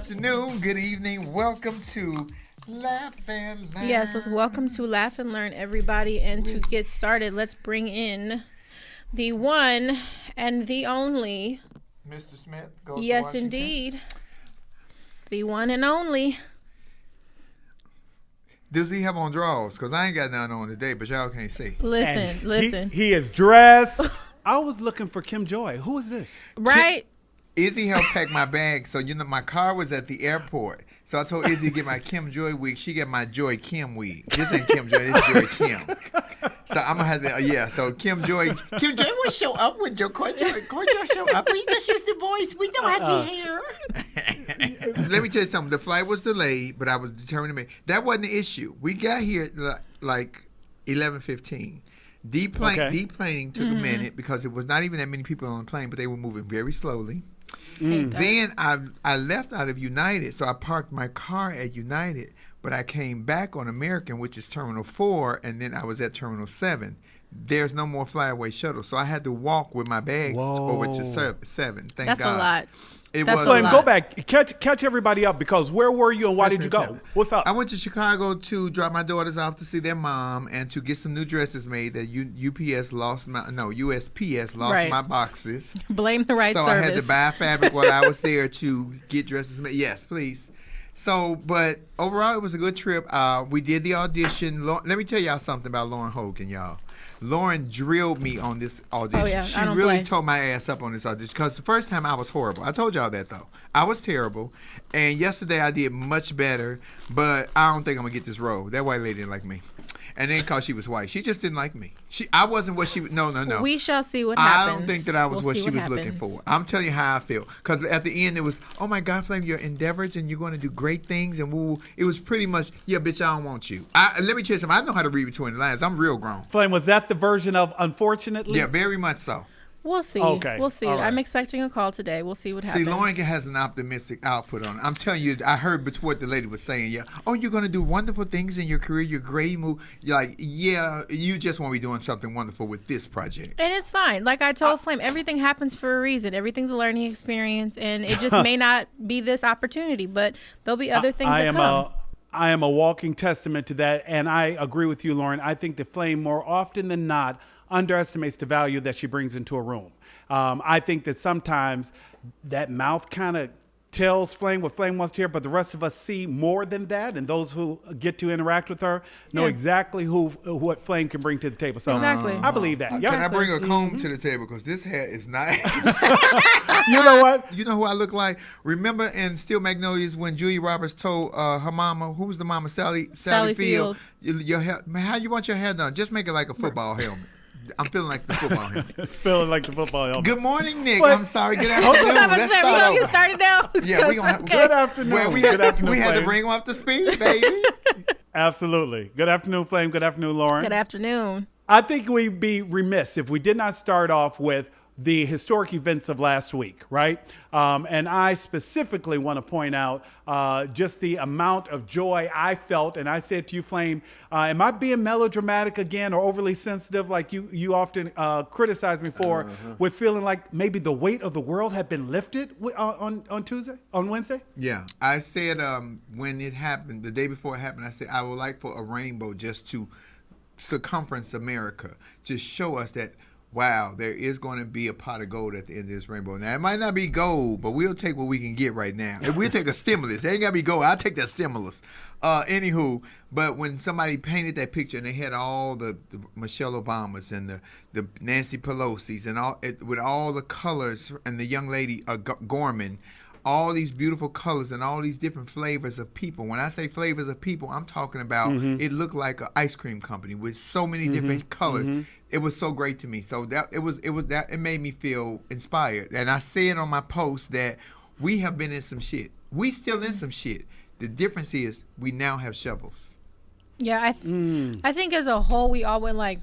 afternoon, good evening. Welcome to Laugh and Learn. Yes, let's welcome to Laugh and Learn, everybody. And to get started, let's bring in the one and the only Mr. Smith goes to Yes, Washington. indeed. The one and only. Does he have on drawers? Because I ain't got none on today, but y'all can't see. Listen. He is dressed. I was looking for Kim Joy. Who is this? Right? Izzy helped pack my bag, so my car was at the airport. So I told Izzy to get my Kim Joy wig. She got my Joy Kim wig. This ain't Kim Joy, this Joy Kim. So I'm gonna have to, so Kim Joy will show up when Jo Koy show up. We just use the voice. We don't have the hair. Let me tell you something. The flight was delayed, but I was determined to make. That wasn't the issue. We got here like 11:15. Deplaning took a minute because it was not even that many people on the plane, but they were moving very slowly. Then I left out of United, so I parked my car at United, but I came back on American, which is Terminal 4, and then I was at Terminal 7. There's no more flyaway shuttle, so I had to walk with my bags over to 7. Thank God. That's a lot. Flame, go back. Catch everybody up, because where were you and why did you go? What's up? I went to Chicago to drop my daughters off to see their mom and to get some new dresses made that USPS lost my boxes. Blame the right service. So I had to buy fabric while I was there to get dresses made. Yes, please. So, but overall, it was a good trip. We did the audition. Let me tell y'all something about Lauren Hogan, y'all. Lauren drilled me on this audition. Oh, yeah. She really tore my ass up on this audition because the first time I was horrible. I told y'all that, though. I was terrible. And yesterday I did much better, but I don't think I'm going to get this role. That white lady didn't like me. And then because she was white. She just didn't like me. I wasn't what she... No. We shall see what happens. I don't think that I was what she was looking for. I'm telling you how I feel. Because at the end it was, oh my God, Flame, your endeavors and you're going to do great things. And it was pretty much, yeah, bitch, I don't want you. Let me tell you something. I know how to read between the lines. I'm real grown. Flame, was that the version of Unfortunately? Yeah, very much so. We'll see. Okay. We'll see. Right. I'm expecting a call today. We'll see what happens. See, Lauren has an optimistic output on it. I'm telling you, I heard what the lady was saying. Yeah. Oh, you're going to do wonderful things in your career. You're great. You're like, yeah, you just want to be doing something wonderful with this project. And it's fine. Like I told Flame, everything happens for a reason. Everything's a learning experience. And it just may not be this opportunity, but there'll be other things that come. I am a walking testament to that. And I agree with you, Lauren. I think that Flame, more often than not, underestimates the value that she brings into a room. I think that sometimes that mouth kind of tells Flame what Flame wants to hear, but the rest of us see more than that, and those who get to interact with her know exactly what Flame can bring to the table. So exactly. I believe that. Can I bring a comb to the table? Because this hair is not... You know what? You know who I look like? Remember in Steel Magnolias when Julia Roberts told her mama, who was the mama, Sally Field, your hair, man, how you want your hair done? Just make it like a football helmet. I'm feeling like the football helmet. Feeling like the football helmet. Good morning, Nick. What? I'm sorry. Good afternoon. Let's start over. We get started now. Yeah, we're going to Good afternoon. Well, we had to bring him up to speed, baby. Absolutely. Good afternoon, Flame. Good afternoon, Lauren. Good afternoon. I think we'd be remiss if we did not start off with the historic events of last week, right? And I specifically want to point out just the amount of joy I felt. And I said to you, Flame, am I being melodramatic again or overly sensitive like you often criticize me for, with feeling like maybe the weight of the world had been lifted on Wednesday? Yeah. I said when it happened, the day before it happened, I said I would like for a rainbow just to circumference America, to show us that, wow, there is going to be a pot of gold at the end of this rainbow. Now, it might not be gold, but we'll take what we can get right now. If we'll take a stimulus. It ain't got to be gold. I'll take that stimulus. Anywho, but when somebody painted that picture and they had all the Michelle Obamas and the Nancy Pelosi's and with all the colors and the young lady, Gorman, all these beautiful colors and all these different flavors of people. When I say flavors of people, I'm talking about it looked like an ice cream company with so many different colors. It was so great to me. So that it made me feel inspired. And I said on my post that we have been in some shit. We still in some shit. The difference is we now have shovels. Yeah, I think as a whole we all went like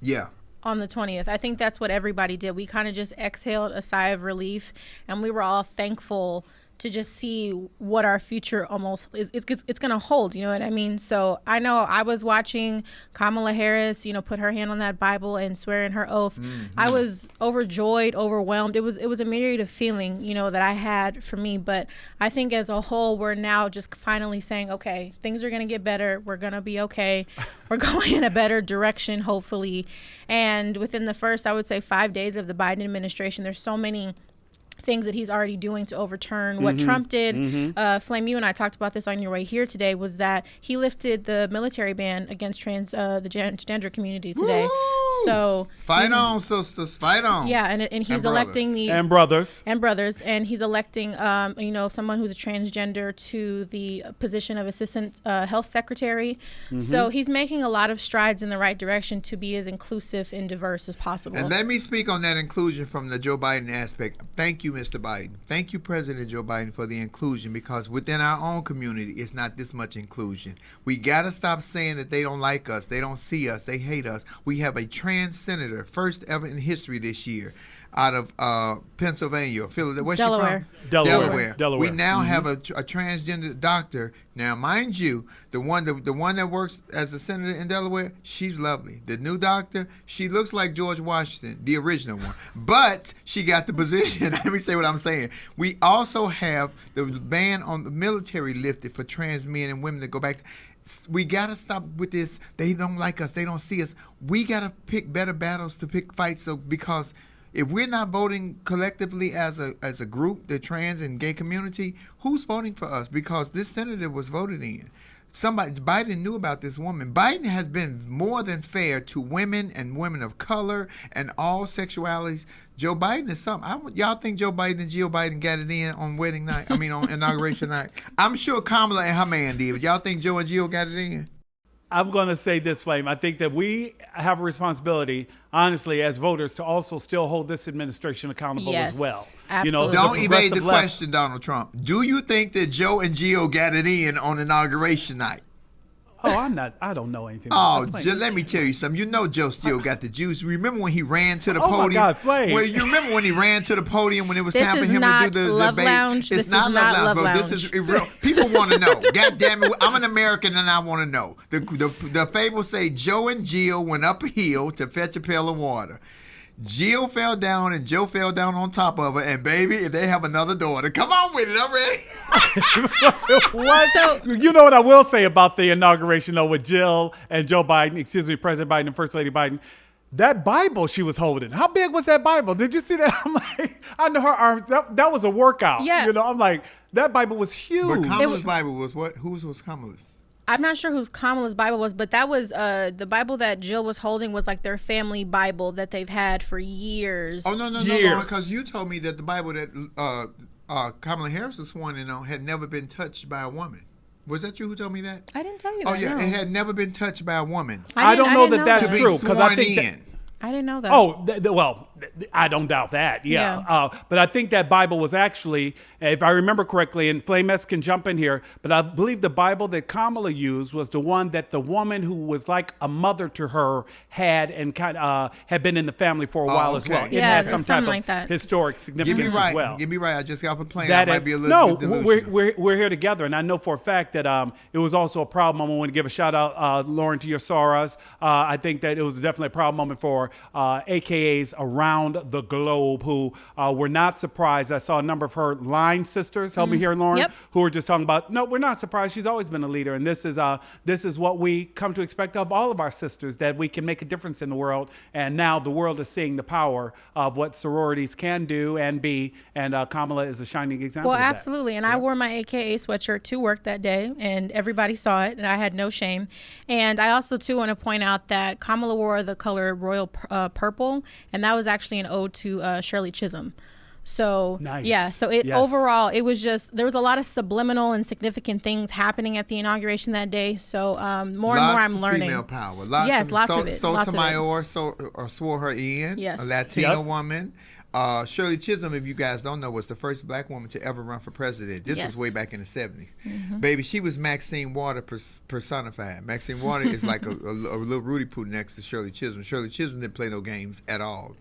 yeah. On the 20th. I think that's what everybody did. We kind of just exhaled a sigh of relief, and we were all thankful to just see what our future almost is. It's going to hold, you know what I mean? So I know I was watching Kamala Harris, put her hand on that Bible and swear in her oath. I was overjoyed, overwhelmed. It was a myriad of feeling, that I had for me. But I think as a whole, we're now just finally saying, okay, things are going to get better. We're going to be okay. We're going in a better direction, hopefully. And within the first, I would say, 5 days of the Biden administration, there's so many things that he's already doing to overturn what Trump did. Flame, you and I talked about this on your way here today, was that he lifted the military ban against the transgender community today. Woo! So fight on, sisters, fight on. Yeah, and he's electing and brothers, and he's electing someone who's a transgender to the position of assistant health secretary. So he's making a lot of strides in the right direction to be as inclusive and diverse as possible. And let me speak on that inclusion from the Joe Biden aspect. Thank you, Mr. Biden. Thank you, President Joe Biden, for the inclusion, because within our own community, it's not this much inclusion. We got to stop saying that they don't like us, they don't see us, they hate us. We have a trans senator, first ever in history this year, out of Pennsylvania, Philadelphia. Where's Delaware. she from? Delaware. We now have a transgender doctor. Now, mind you, the one that works as a senator in Delaware, she's lovely. The new doctor, she looks like George Washington, the original one, but she got the position. Let me say what I'm saying. We also have the ban on the military lifted for trans men and women to go back. We got to stop with this. They don't like us. They don't see us. We got to pick better battles to pick fights. So because if we're not voting collectively as a group, the trans and gay community, who's voting for us? Because this senator was voted in. Biden knew about this woman. Biden has been more than fair to women and women of color and all sexualities. Joe Biden is something. Y'all think Joe Biden and Jill Biden got it in on wedding night? I mean, on inauguration night. I'm sure Kamala and her man did. Y'all think Joe and Jill got it in? I'm going to say this, Flame. I think that we have a responsibility, honestly, as voters, to also still hold this administration accountable as well. Absolutely. Don't evade the question, Donald Trump. Do you think that Joe and Jill got it in on inauguration night? Oh, I don't know anything about that. Let me tell you something. You know Joe still got the juice. Remember when he ran to the Oh, podium? my God, Flame. Well, you remember when he ran to the podium when it was This time for is him not to do the Love debate? Lounge. It's This not is not Love Love Lounge, but this is real. People want to know. God damn it. I'm an American and I want to know. The fable say Joe and Jill went up a hill to fetch a pail of water. Jill fell down and Joe fell down on top of her. And baby, if they have another daughter, come on with it. I'm ready. What? So- you know what I will say about the inauguration, though, with Jill and Joe Biden, President Biden and First Lady Biden. That Bible she was holding, how big was that Bible? Did you see that? I'm like, I know her arms. That was a workout. Yeah. I'm like, that Bible was huge. But Kamala's Bible was what? Whose was Kamala's? I'm not sure who Kamala's Bible was, but that was the Bible that Jill was holding was like their family Bible that they've had for years. Oh, no, because you told me that the Bible that Kamala Harris was sworn in on had never been touched by a woman. Was that you who told me that? I didn't tell you Oh, that. yeah, no. it had never been touched by a woman. I don't know that that's To be true, because I sworn think in. I didn't know that. Oh, well, I don't doubt that. Yeah. But I think that Bible was actually, if I remember correctly, and Flame S can jump in here, but I believe the Bible that Kamala used was the one that the woman who was like a mother to her had and had been in the family for a while as well. okay. It Yeah, had some type something like of that. historic significance Give me right. as well. Give me right. I just got off a plane. That I might be a little bit delusional. we're here together, and I know for a fact that it was also a proud moment. I want to give a shout out, Lauren, to your Soros. I think that it was definitely a proud moment for AKAs around the globe who were not surprised. I saw a number of her line sisters, help me here, Lauren, Yep. who were just talking about, no, we're not surprised. She's always been a leader, and this is what we come to expect of all of our sisters, that we can make a difference in the world. And now the world is seeing the power of what sororities can do and be, and Kamala is a shining example Well, of that. absolutely. And I wore my AKA sweatshirt to work that day, and everybody saw it, and I had no shame. And I also, too, want to point out that Kamala wore the color royal purple, and that was actually an ode to Shirley Chisholm. So, Nice. yeah, so Yes. overall, it was just, there was a lot of subliminal and significant things happening at the inauguration that day. So, more and more I'm learning. Female power. Lots of it. Sotomayor swore her in. Yes. A Latina Yep. woman. Shirley Chisholm, if you guys don't know, was the first black woman to ever run for president. This was way back in the 70s. Baby, she was Maxine Water personified. Maxine Water is like a little Rudy Poo next to Shirley Chisholm. Shirley Chisholm didn't play no games at all.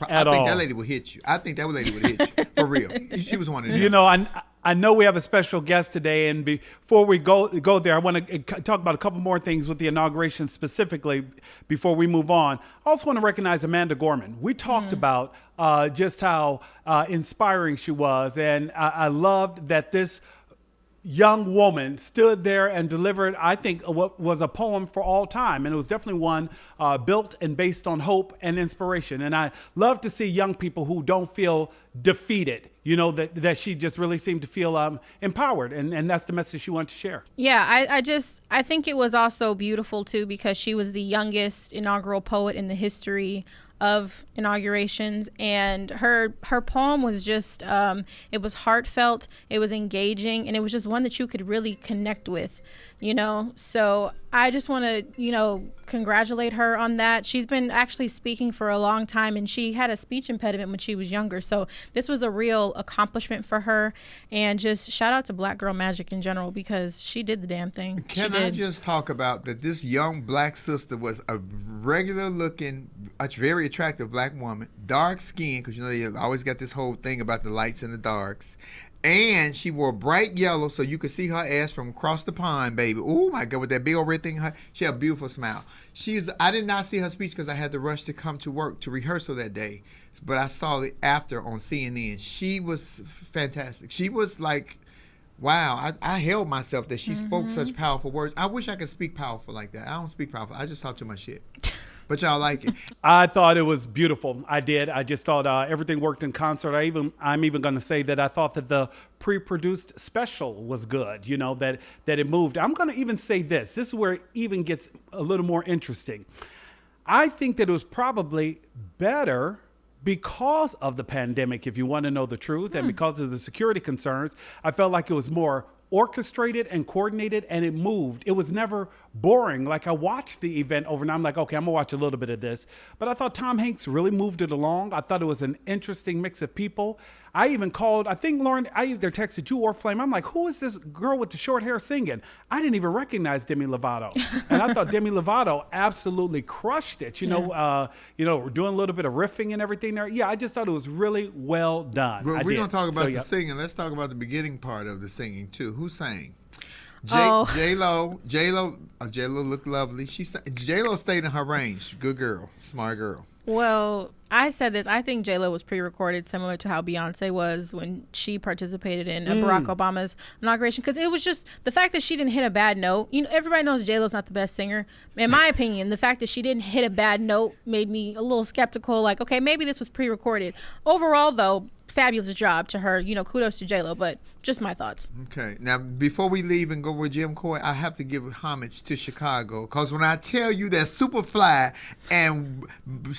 I think that lady would hit you. I think that lady would hit you. For real. She was one of them. I know we have a special guest today, and before we go there, I want to talk about a couple more things with the inauguration specifically before we move on. I also want to recognize Amanda Gorman. We talked about just how inspiring she was, and I loved that this young woman stood there and delivered, I think, what was a poem for all time. And it was definitely one built and based on hope and inspiration. And I love to see young people who don't feel defeated, that she just really seemed to feel empowered. And that's the message she wanted to share. Yeah, I think it was also beautiful, too, because she was the youngest inaugural poet in the history of inaugurations, and her poem was just it was heartfelt, it was engaging, and it was just one that you could really connect with, so I just want to congratulate her on that. She's been actually speaking for a long time, and she had a speech impediment when she was younger, so this was a real accomplishment for her. And just shout out to Black Girl Magic in general, because she did the damn thing. Can I just talk about that this young black sister was a regular looking, a very attractive black woman, dark skin, because you always got this whole thing about the lights and the darks. And she wore bright yellow so you could see her ass from across the pond, baby. Oh my God, with that big old red thing. She had a beautiful smile. I did not see her speech because I had to rush to come to work to rehearsal that day. But I saw it after on CNN. She was fantastic. She was like, wow, I held myself that she spoke such powerful words. I wish I could speak powerful like that. I don't speak powerful. I just talk too much shit. But y'all like it. I thought it was beautiful. I did. I just thought everything worked in concert. I'm even going to say that I thought that the pre-produced special was good, that it moved. I'm going to even say this. This is where it even gets a little more interesting. I think that it was probably better because of the pandemic, if you want to know the truth, and because of the security concerns. I felt like it was more orchestrated and coordinated, and it moved. It was never boring. Like, I watched the event over, and I'm like, okay, I'm gonna watch a little bit of this. But I thought Tom Hanks really moved it along. I thought it was an interesting mix of people. I even called, I think, Lauren, I either texted you or Flame. I'm like, who is this girl with the short hair singing? I didn't even recognize Demi Lovato. And I thought Demi Lovato absolutely crushed it. Doing a little bit of riffing and everything there. Yeah, I just thought it was really well done. We're going to talk about the singing. Let's talk about the beginning part of the singing, too. Who sang? J-Lo looked lovely. J-Lo stayed in her range. Good girl. Smart girl. Well, I said this. I think J-Lo was pre-recorded, similar to how Beyonce was when she participated in Barack Obama's inauguration. Because it was just the fact that she didn't hit a bad note. Everybody knows J-Lo's not the best singer. In my opinion, the fact that she didn't hit a bad note made me a little skeptical. Like, okay, maybe this was pre-recorded. Overall, though, fabulous job to her. Kudos to J-Lo, but just my thoughts. Okay. Now, before we leave and go with Jim Coy, I have to give homage to Chicago, because when I tell you that Superfly and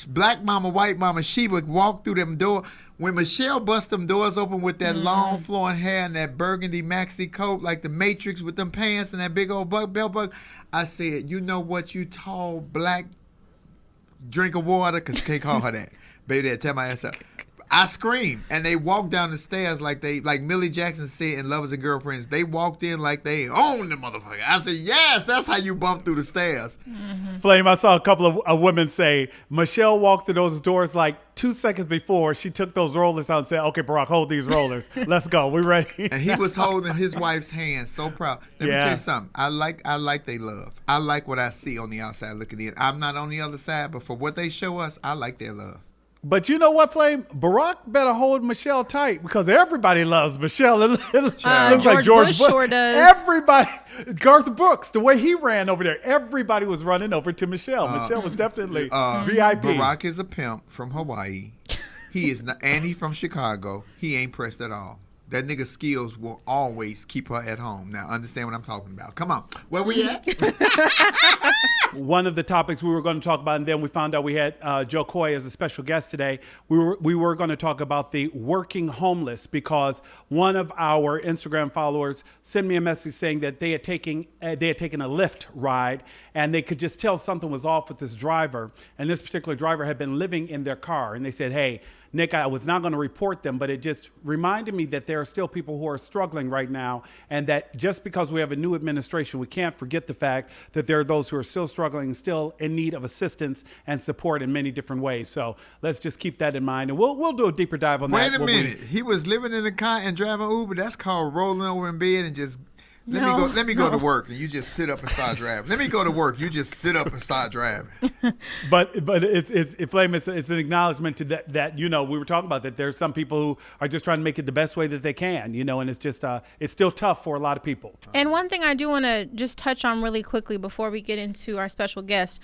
Black Mama, White Mama Sheba walked through them doors, when Michelle bust them doors open with that long flowing hair and that burgundy maxi coat like the Matrix with them pants and that big old belt buckle, I said, you know what, you tall black drink of water, because you can't call her that. Baby, that tear my ass up. I screamed, and they walked down the stairs like Millie Jackson said in Lovers and Girlfriends. They walked in like they owned the motherfucker. I said, yes, that's how you bump through the stairs. Flame, I saw a couple of women say, Michelle walked through those doors like 2 seconds before she took those rollers out and said, okay, Barack, hold these rollers. Let's go. We ready? And he was holding his wife's hand, so proud. Let me tell you something. I like they love. I like what I see on the outside looking in. I'm not on the other side, but for what they show us, I like their love. But you know what, Flame? Barack better hold Michelle tight, because everybody loves Michelle. It looks like George Bush sure does. Everybody, Garth Brooks, the way he ran over there, everybody was running over to Michelle. Michelle was definitely VIP. Barack is a pimp from Hawaii. He is not, and he from Chicago. He ain't pressed at all. That nigga's skills will always keep her at home. Now, understand what I'm talking about. Come on. Where we at? One of the topics we were going to talk about, and then we found out we had Jo Koy as a special guest today. We were going to talk about the working homeless, because one of our Instagram followers sent me a message saying that they had taken a Lyft ride, and they could just tell something was off with this driver. And this particular driver had been living in their car, and they said, hey, Nick, I was not going to report them, but it just reminded me that there are still people who are struggling right now, and that just because we have a new administration, we can't forget the fact that there are those who are still struggling struggling, still in need of assistance and support in many different ways. So let's just keep that in mind, and we'll do a deeper dive on that. Wait a minute. He was living in the car and driving Uber. That's called rolling over in bed and just let me go to work, and you just sit up and start driving. Let me go to work. You just sit up and start driving. But it's Flame. It's an acknowledgement to that we were talking about that. There's some people who are just trying to make it the best way that they can, and it's just it's still tough for a lot of people. And one thing I do want to just touch on really quickly before we get into our special guest,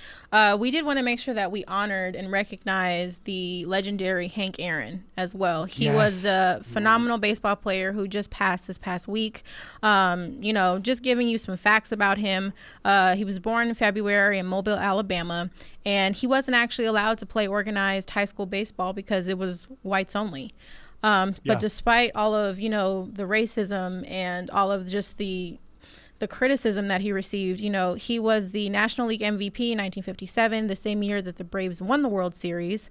we did want to make sure that we honored and recognized the legendary Hank Aaron as well. He was a phenomenal baseball player who just passed this past week. Just giving you some facts about him. He was born in February in Mobile, Alabama, and he wasn't actually allowed to play organized high school baseball because it was whites only. But despite all of, the racism and all of just the criticism that he received, he was the National League MVP in 1957, the same year that the Braves won the World Series.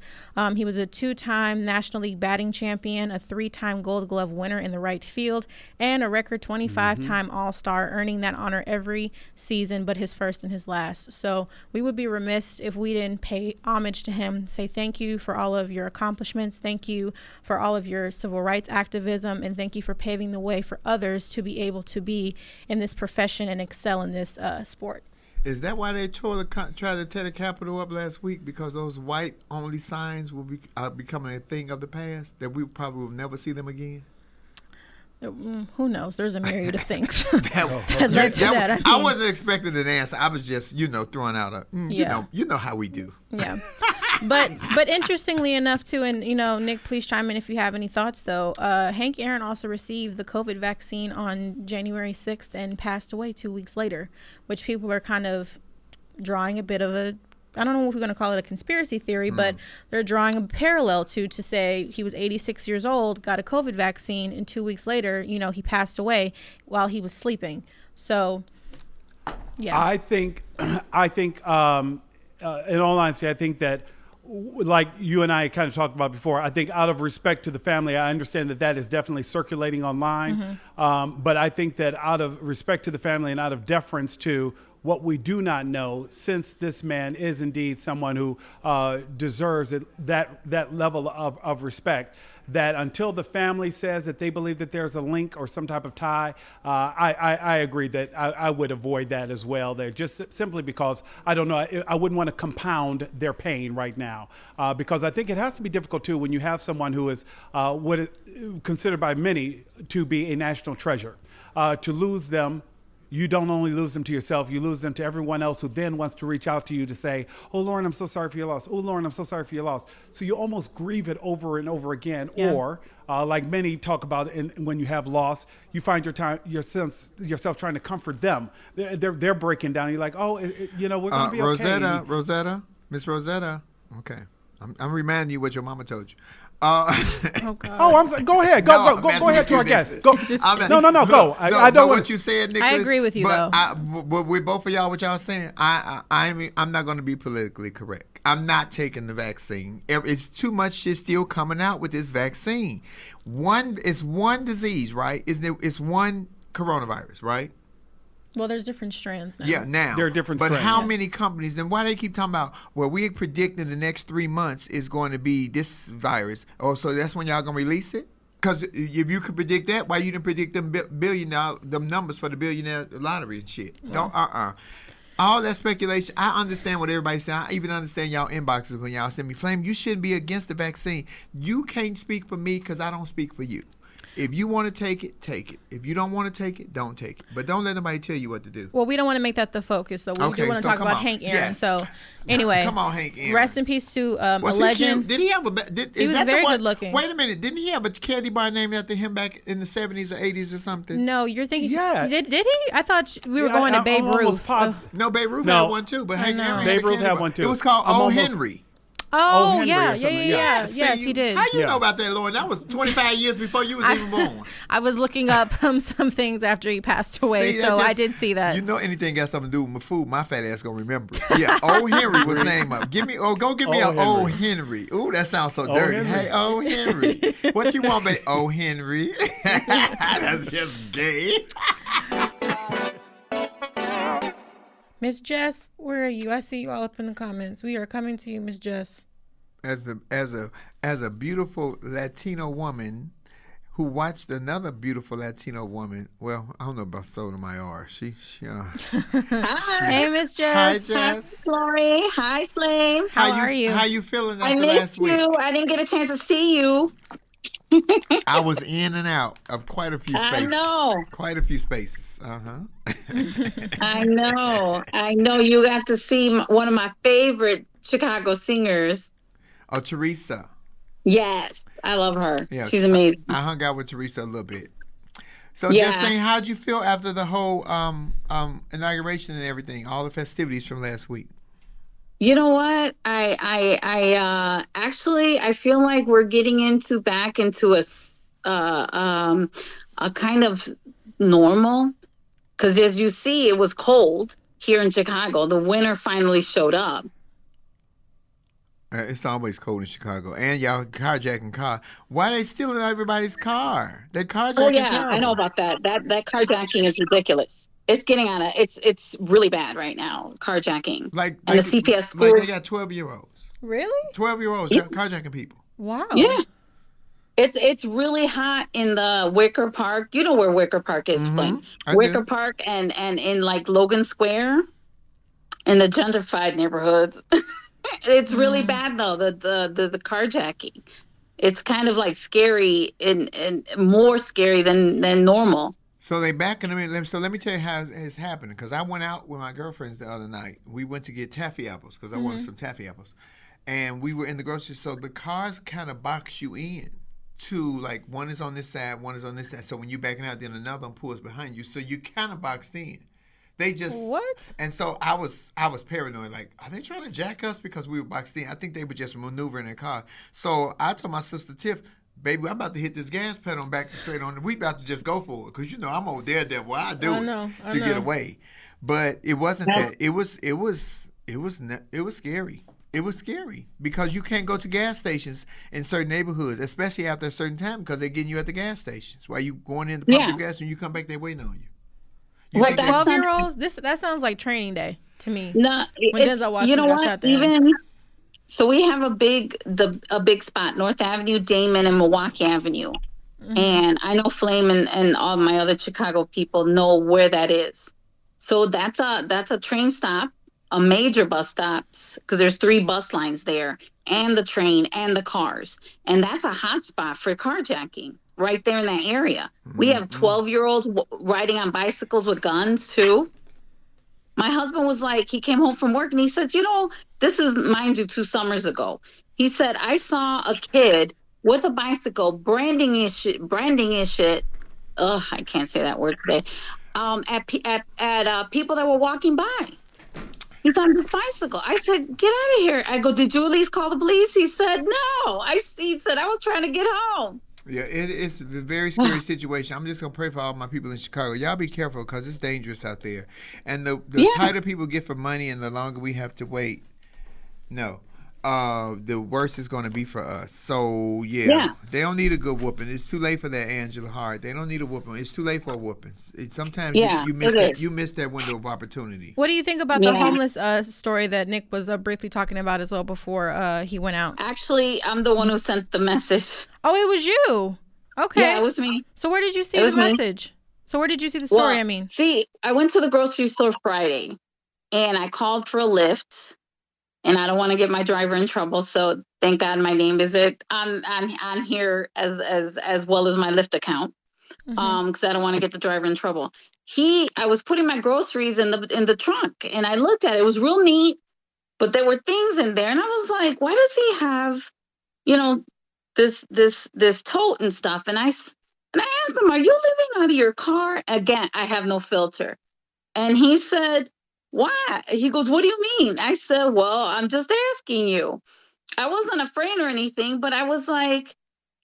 He was a 2-time National League batting champion, a 3-time Gold Glove winner in the right field, and a record 25-time All-Star, earning that honor every season but his first and his last. So we would be remiss if we didn't pay homage to him, say thank you for all of your accomplishments, thank you for all of your civil rights activism, and thank you for paving the way for others to be able to be in this profession and excel in this sport. Is that why they tried to tear the Capitol up last week? Because those white-only signs will be becoming a thing of the past, that we probably will never see them again? Who knows? There's a myriad of things that led to that. I wasn't expecting an answer. I was just, throwing out a, you know how we do. Yeah. But interestingly enough, too, and, Nick, please chime in if you have any thoughts, though. Hank Aaron also received the COVID vaccine on January 6th and passed away 2 weeks later, which people are kind of drawing a bit of a, I don't know if we're going to call it a conspiracy theory, but they're drawing a parallel to say he was 86 years old, got a COVID vaccine, and 2 weeks later, he passed away while he was sleeping. So, yeah. I think, in all honesty, I think that, like you and I kind of talked about before, I think out of respect to the family, I understand that is definitely circulating online. But I think that out of respect to the family and out of deference to what we do not know, since this man is indeed someone who deserves that level of respect, that until the family says that they believe that there's a link or some type of tie, I agree that I would avoid that as well. There, just simply because I don't know, I wouldn't want to compound their pain right now, because I think it has to be difficult too when you have someone who is what is considered by many to be a national treasure. To lose them, you don't only lose them to yourself, you lose them to everyone else who then wants to reach out to you to say, oh, Lauren, I'm so sorry for your loss. Oh, Lauren, I'm so sorry for your loss. So you almost grieve it over and over again. Yeah. Or like many talk about when you have loss, you find yourself trying to comfort them. They're breaking down. You're like, oh, we're going to be okay. Miss Rosetta. Okay. I'm reminding you what your mama told you. Oh God! I'm sorry. Go ahead. Go ahead to our guest. Go. No. Go. I don't want what you said, Nicholas. I agree with you, though. But with both of y'all, what y'all saying, I'm not going to be politically correct. I'm not taking the vaccine. It's too much shit still coming out with this vaccine. It's one disease, right? It's one coronavirus, right? Well, there's different strands now. Yeah, now. There are different strands. But how many companies, then why they keep talking about, well, we predict in the next 3 months is going to be this virus. Oh, so that's when y'all going to release it? Because if you could predict that, why you didn't predict them them numbers for the billionaire lottery and shit? Well, don't, all that speculation, I understand what everybody's saying. I even understand y'all inboxes when y'all send me, Flame, you shouldn't be against the vaccine. You can't speak for me because I don't speak for you. If you want to take it, take it. If you don't want to take it, don't take it. But don't let nobody tell you what to do. Well, we don't want to make that the focus, so we do want to talk about Hank Aaron. Yes. So, anyway, come on, Hank Aaron. Rest in peace to a legend. Did he have he was very good looking. Wait a minute, didn't he have a candy bar named after him back in the 70s or 80s or something? No, you're thinking. Yeah. Did he? I thought we were going to Babe Ruth. No, Babe Ruth had one too, but Hank Aaron. Babe Ruth had one too. It was called O. Henry. Oh, Henry yeah. Yes, he did. How you know about that, Lauren? That was 25 years before you was even born. I was looking up some things after he passed away, I did see that. You know, anything got something to do with my food, my fat ass gonna remember. Yeah, O. Henry was named up. Give me an O. Henry. Ooh, that sounds so dirty. Henry. Hey, O. Henry. What you want, baby? O. Henry. That's just gay. Miss Jess, where are you? I see you all up in the comments. We are coming to you, Miss Jess. As a beautiful Latino woman who watched another beautiful Latino woman. Well, I don't know about Sotomayor. Hi. Hey, Miss Hi, Jess. Hi, Jess. Lori. Hi, Flame. How are you? How you feeling I after last missed you. week? I didn't get a chance to see you. I was in and out of quite a few I spaces. know. Quite a few spaces. I know. I know you got to see one of my favorite Chicago singers. Oh, Teresa. Yes, I love her. Yeah, She's amazing. I hung out with Teresa a little bit. So, Yeah. Justine, how'd you feel after the whole inauguration and everything, all the festivities from last week? You know what? Actually, I feel like we're getting back into a kind of normal. Because as you see, it was cold here in Chicago. The winter finally showed up. It's always cold in Chicago, and y'all carjacking car. Why they stealing everybody's car? They carjacking Oh yeah, terrible. I know about that. That carjacking is ridiculous. It's getting on a. It's really bad right now. Carjacking. And the CPS schools. Like they got 12-year-olds. Really? 12-year-olds Yeah. carjacking people. Wow. Yeah. It's really hot in the Wicker Park. You know where Wicker Park is, Flynn. Wicker Park and in like Logan Square in the gentrified neighborhoods. It's really bad though, the carjacking. It's kind of like scary and more scary than normal. So they back in a minute. So let me tell you how it's happening. Because I went out with my girlfriends the other night. We went to get taffy apples because I wanted some taffy apples. And we were in the grocery store. So the cars kind of box you in. Two, like one is on this side, one is on this side. So when you're backing out, then another one pulls behind you. So you kind of boxed in. They just What? And so I was paranoid. Like, are they trying to jack us because we were boxed in? I think they were just maneuvering their car. So I told my sister Tiff, baby, I'm about to hit this gas pedal and back straight on. We about to just go for it because I'm old daredevil. I do it to get away. But it wasn't that. It was scary. It was scary because you can't go to gas stations in certain neighborhoods, especially after a certain time, because they're getting you at the gas stations. While you going in to pump your gas and you come back, they're waiting on you. Right, 12-year-olds? That sounds like training day to me. No, when Denzel Washington got shot there. Even so, we have a big spot, North Avenue, Damon, and Milwaukee Avenue, and I know Flame and all my other Chicago people know where that is. So that's a train stop, a major bus stops, because there's 3 bus lines there, and the train and the cars, and that's a hot spot for carjacking. Right there in that area. We have 12-year-olds riding on bicycles with guns too. My husband was like, he came home from work and he said, this is, mind you, 2 summers ago. He said, I saw a kid with a bicycle branding his shit. I can't say that word today. At people that were walking by. He's on his bicycle. I said, get out of here. I go, did you at least call the police? He said, no. He said, I was trying to get home. Yeah, it's a very scary situation. I'm just going to pray for all my people in Chicago. Y'all be careful because it's dangerous out there. And the tighter people get for money and the longer we have to wait, the worse it's going to be for us. So, they don't need a good whooping. It's too late for that, Angela Hart. They don't need a whooping. It's too late for a whooping. Sometimes you miss that window of opportunity. What do you think about the homeless story that Nick was briefly talking about as well before he went out? Actually, I'm the one who sent the message. Oh, it was you. Okay. Yeah, it was me. So where did you see the message? So where did you see the story, See, I went to the grocery store Friday, and I called for a Lyft. And I don't want to get my driver in trouble, so thank God my name is on here as well as my Lyft account, because I don't want to get the driver in trouble. I was putting my groceries in the trunk, and I looked at it. It was real neat, but there were things in there, and I was like, why does he have, this tote and stuff? And I asked him, are you living out of your car? Again, I have no filter, and he said, why? He goes, what do you mean? I said, well, I'm just asking you. I wasn't afraid or anything, but I was like,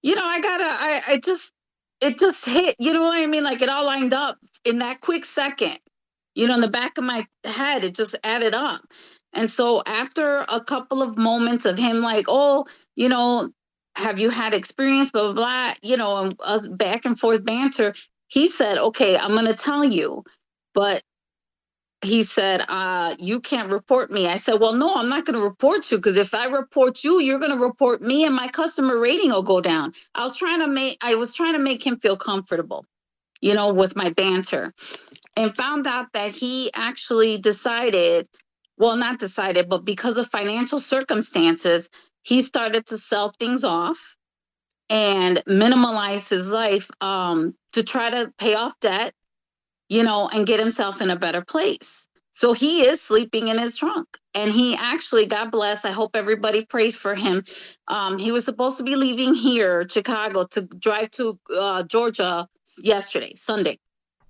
it just hit, you know what I mean? Like it all lined up in that quick second, in the back of my head, it just added up. And so after a couple of moments of him like, oh, have you had experience, blah, blah, blah, and us back and forth banter, he said, okay, I'm going to tell you, but he said, you can't report me. I said, well, no, I'm not going to report you, because if I report you, you're going to report me and my customer rating will go down. I was trying to make him feel comfortable, with my banter, and found out that he actually decided, well, not decided, but because of financial circumstances, he started to sell things off and minimalize his life to try to pay off debt, and get himself in a better place. So he is sleeping in his trunk. And he actually, God bless, I hope everybody prays for him. He was supposed to be leaving here, Chicago, to drive to Georgia yesterday, Sunday.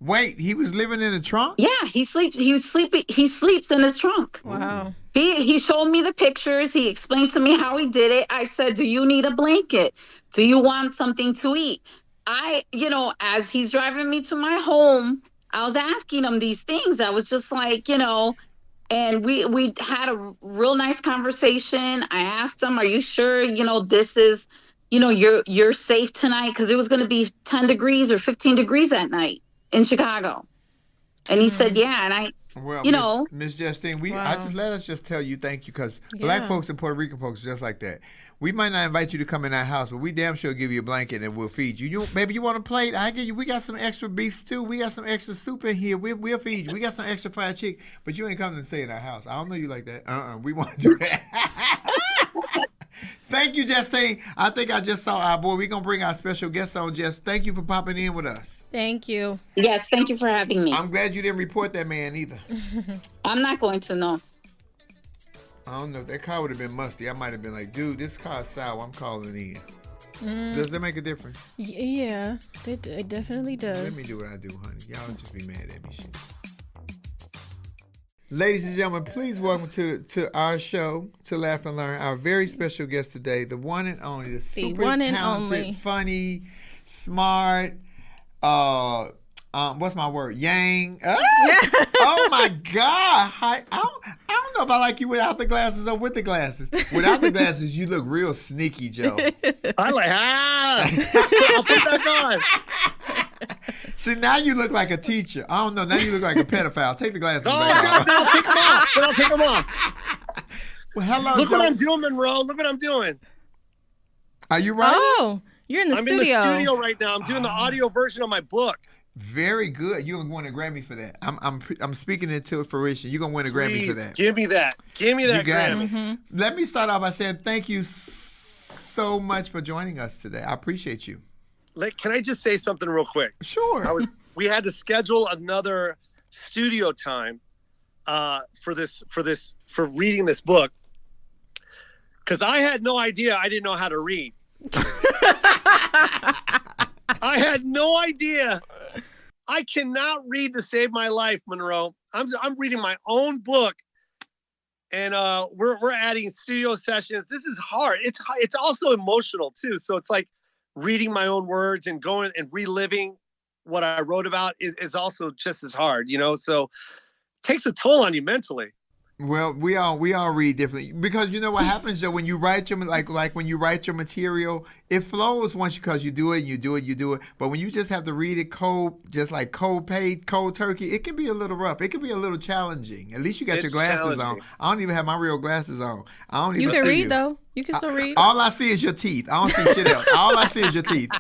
Wait, he was living in a trunk? Yeah, he sleeps in his trunk. Wow. He showed me the pictures. He explained to me how he did it. I said, do you need a blanket? Do you want something to eat? As he's driving me to my home, I was asking him these things. I was just like, and we had a real nice conversation. I asked him, are you sure, this is, you're safe tonight? Because it was going to be 10 degrees or 15 degrees at night in Chicago. And he said, yeah. And well, Miss Justine, Wow. let us just tell you thank you, because Black folks and Puerto Rican folks are just like that. We might not invite you to come in our house, but we damn sure give you a blanket and we'll feed you. Maybe you want a plate? I get you. We got some extra beef stew. We got some extra soup in here. We'll feed you. We got some extra fried chicken, but you ain't coming to stay in our house. I don't know you like that. We want to do that. Thank you, Justine. I think I just saw our boy. We're going to bring our special guest on, Jess. Thank you for popping in with us. Thank you. Yes, thank you for having me. I'm glad you didn't report that man either. I'm not going to, no. I don't know. If that car would have been musty, I might have been like, dude, this car's sour. I'm calling in. Does that make a difference? Yeah, it definitely does. Let me do what I do, honey. Y'all just be mad at me. Shit. Ladies and gentlemen, please welcome to our show, To Laugh and Learn, our very special guest today, the one and only, the super talented, funny, smart, what's my word? Yang. Oh my God. I don't know if I like you without the glasses or with the glasses. Without the glasses, you look real sneaky, Joe. I like, I'll put that on. See, now you look like a teacher. I don't know. Now you look like a pedophile. Take the glasses Oh, back God, off. then I'll take them off. Well, hello, Look Joe. what I'm doing, Monroe. Look what I'm doing. Are you right? Oh, you're in the I'm studio. in the studio right now. I'm doing the audio version of my book. Very good. You're gonna win a Grammy for that. I'm speaking it to fruition. You're gonna win a Grammy for Please, that. give me that. Give me that You got Grammy. it. Let me start off by saying thank you so much for joining us today. I appreciate you. Can I just say something real quick? Sure. We had to schedule another studio time for reading this book, because I had no idea. I didn't know how to read. I had no idea. I cannot read to save my life, Monroe. I'm reading my own book, and we're adding studio sessions. This is hard. It's also emotional too. So it's like reading my own words and going and reliving what I wrote about is also just as hard, So it takes a toll on you mentally. Well, we all read differently, because you know what happens, Joe, when you write your like when you write your material, it flows once because you do it. But when you just have to read it cold, just like cold turkey, it can be a little rough. It can be a little challenging. At least you got your glasses on. I don't even have my real glasses on. I don't even. You can see read you. though. You can still read. All I see is your teeth. I don't see shit else. All I see is your teeth.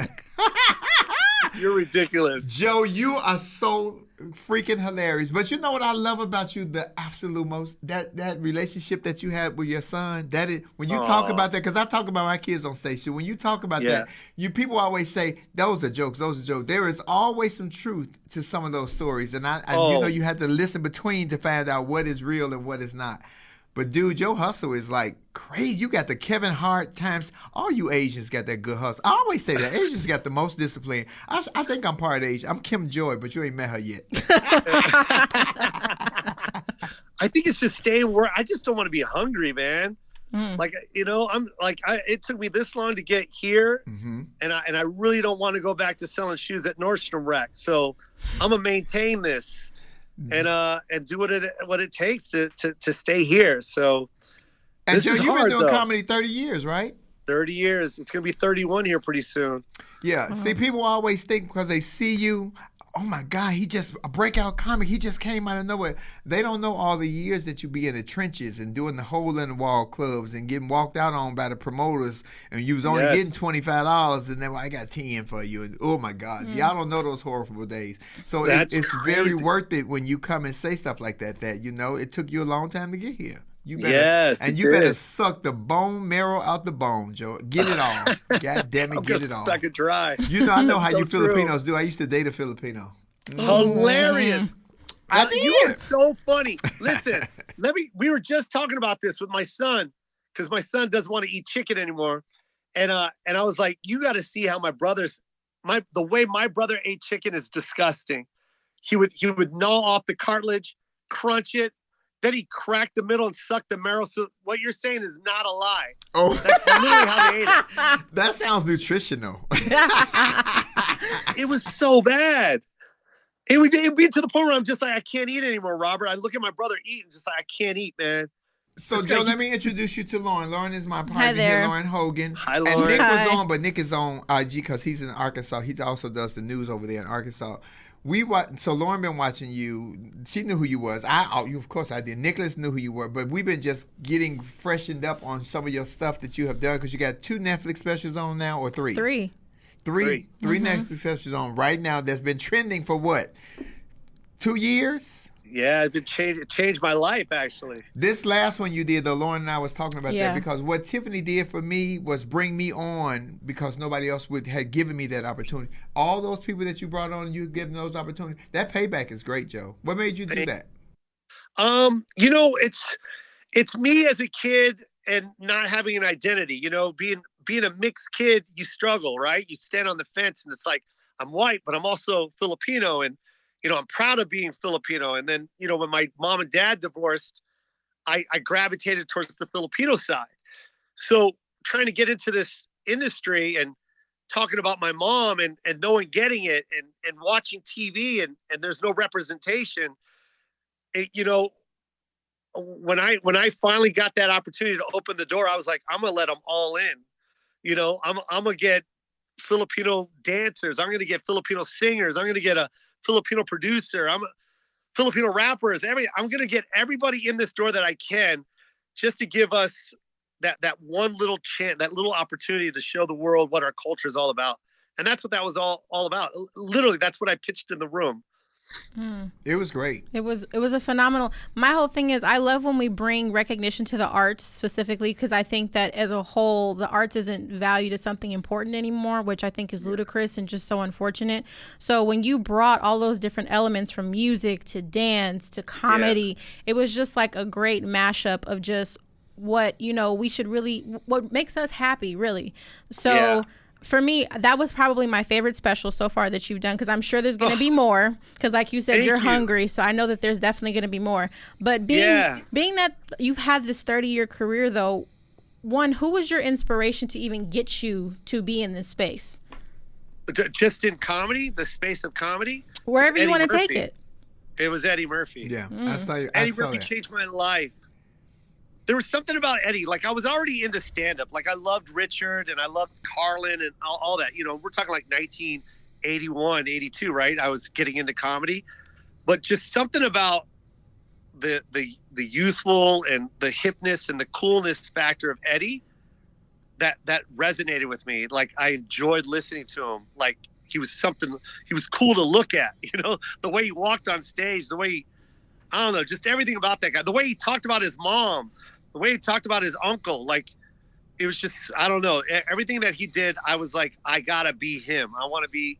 You're ridiculous. Joe, you are so freaking hilarious. But you know what I love about you, the absolute most, that relationship that you have with your son. That is, when you talk about that, because I talk about my kids on station. When you talk about that, people always say those are jokes. There is always some truth to some of those stories, and you have to listen between to find out what is real and what is not. But dude, your hustle is like crazy. You got the Kevin Hart times. All you Asians got that good hustle. I always say that Asians got the most discipline. I think I'm part of Asian. I'm Kim Joy, but you ain't met her yet. I think it's just staying where I just don't want to be hungry, man. Like, I'm like, it took me this long to get here, and I really don't want to go back to selling shoes at Nordstrom Rack. So I'm gonna maintain this. And do what it takes to stay here. So, and this Joe, is you've hard, been doing though. comedy 30 years, right? 30 years. It's gonna be 31 here pretty soon. Yeah. See, people always think because they see you oh my God, he just a breakout comic. He just came out of nowhere. They don't know all the years that you be in the trenches and doing the hole in the wall clubs and getting walked out on by the promoters, and you was only getting $25, and then I got 10 for you. And oh my God, y'all don't know those horrible days. So it's very worth it when you come and say stuff like that. That it took you a long time to get here. You better, you better suck the bone marrow out the bone, Joe. Get it all. God damn it, get it all. Suck it dry. I know how you Filipinos do. I used to date a Filipino. Hilarious. I did. You are so funny. Listen, we were just talking about this with my son, because my son doesn't want to eat chicken anymore. And I was like, you got to see how the way my brother ate chicken is disgusting. He would gnaw off the cartilage, crunch it, then he cracked the middle and sucked the marrow. So what you're saying is not a lie. Oh, that's literally how they ate it. That sounds nutritional. It was so bad. It would be to the point where I'm just like, I can't eat anymore, Robert. I look at my brother eat and just like, I can't eat, man. So, Joe, let me introduce you to Lauren. Lauren is my partner here, Lauren Hogan. Hi, Lauren. And Nick was on, but Nick is on IG because he's in Arkansas. He also does the news over there in Arkansas. So Lauren been watching you. She knew who you was. Of course I did. Nicholas knew who you were, but we've been just getting freshened up on some of your stuff that you have done, because you got 2 Netflix specials on now, or 3? 3 Netflix specials on right now that's been trending for what? 2 years? Yeah, it changed my life, actually. This last one you did, though, Lauren and I was talking about that, because what Tiffany did for me was bring me on, because nobody else had given me that opportunity. All those people that you brought on, you given those opportunities. That payback is great, Joe. What made you do that? It's me as a kid and not having an identity. Being a mixed kid, you struggle, right? You stand on the fence, and it's like, I'm white, but I'm also Filipino, and I'm proud of being Filipino. And then, when my mom and dad divorced, I gravitated towards the Filipino side. So trying to get into this industry and talking about my mom and no one getting it and watching TV and there's no representation. When I finally got that opportunity to open the door, I was like, I'm going to let them all in. I'm going to get Filipino dancers. I'm going to get Filipino singers. I'm going to get a Filipino producer. I'm Filipino rappers. I'm going to get everybody in this door that I can, just to give us that one little chance, that little opportunity to show the world what our culture is all about. And that's what that was all about. Literally, that's what I pitched in the room. It was great. It was a phenomenal. My whole thing is, I love when we bring recognition to the arts specifically, because I think that as a whole, the arts isn't valued as something important anymore, which I think is ludicrous and just so unfortunate. So when you brought all those different elements, from music to dance to comedy, it was just like a great mashup of just what we should really, what makes us happy, really. So for me, that was probably my favorite special so far that you've done, because I'm sure there's going to be more, because like you said, you're hungry, so I know that there's definitely going to be more. But being that you've had this 30-year career, though, who was your inspiration to even get you to be in this space? Just in comedy, the space of comedy? Wherever you want to take it. It was Eddie Murphy. Yeah, Eddie Murphy changed my life. There was something about Eddie. Like, I was already into stand-up. Like, I loved Richard and I loved Carlin and all that. We're talking like 1981, 82, right? I was getting into comedy. But just something about the youthful and the hipness and the coolness factor of Eddie that resonated with me. Like, I enjoyed listening to him. Like, he was cool to look at, the way he walked on stage, the way I don't know, just everything about that guy. The way he talked about his mom, the way he talked about his uncle, like, it was just, I don't know, everything that he did. I was like, I gotta be him. I want to be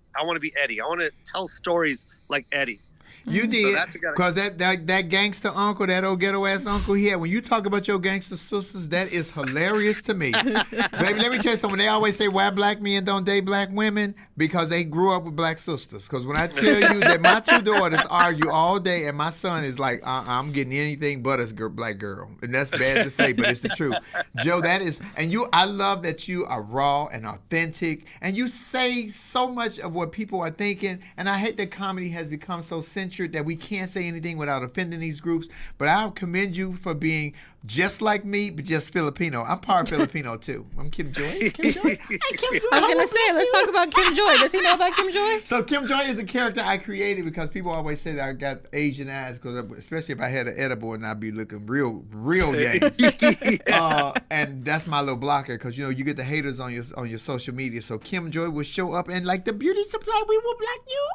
Eddie. I want to tell stories like Eddie. You did, because that gangster uncle, that old ghetto ass uncle he had. When you talk about your gangster sisters, that is hilarious to me. Baby, let me tell you something. They always say, why black men don't date black women? Because they grew up with black sisters. Because when I tell you that my 2 daughters argue all day, and my son is like, I'm getting anything but a black girl, and that's bad to say, but it's the truth. Joe, that is, and I love that you are raw and authentic, and you say so much of what people are thinking. And I hate that comedy has become so censored that we can't say anything without offending these groups. But I commend you for being just like me, but just Filipino. I'm part Filipino too. I'm Kim Joy. Kim Joy. Hi, Kim Joy. I was gonna say, let's talk about Kim Joy. Does he know about Kim Joy? So Kim Joy is a character I created because people always say that I got Asian eyes, because especially if I had an edible and I'd be looking real yang. And that's my little blocker, because you know you get the haters on your social media. So Kim Joy will show up and like the beauty supply, we will black you.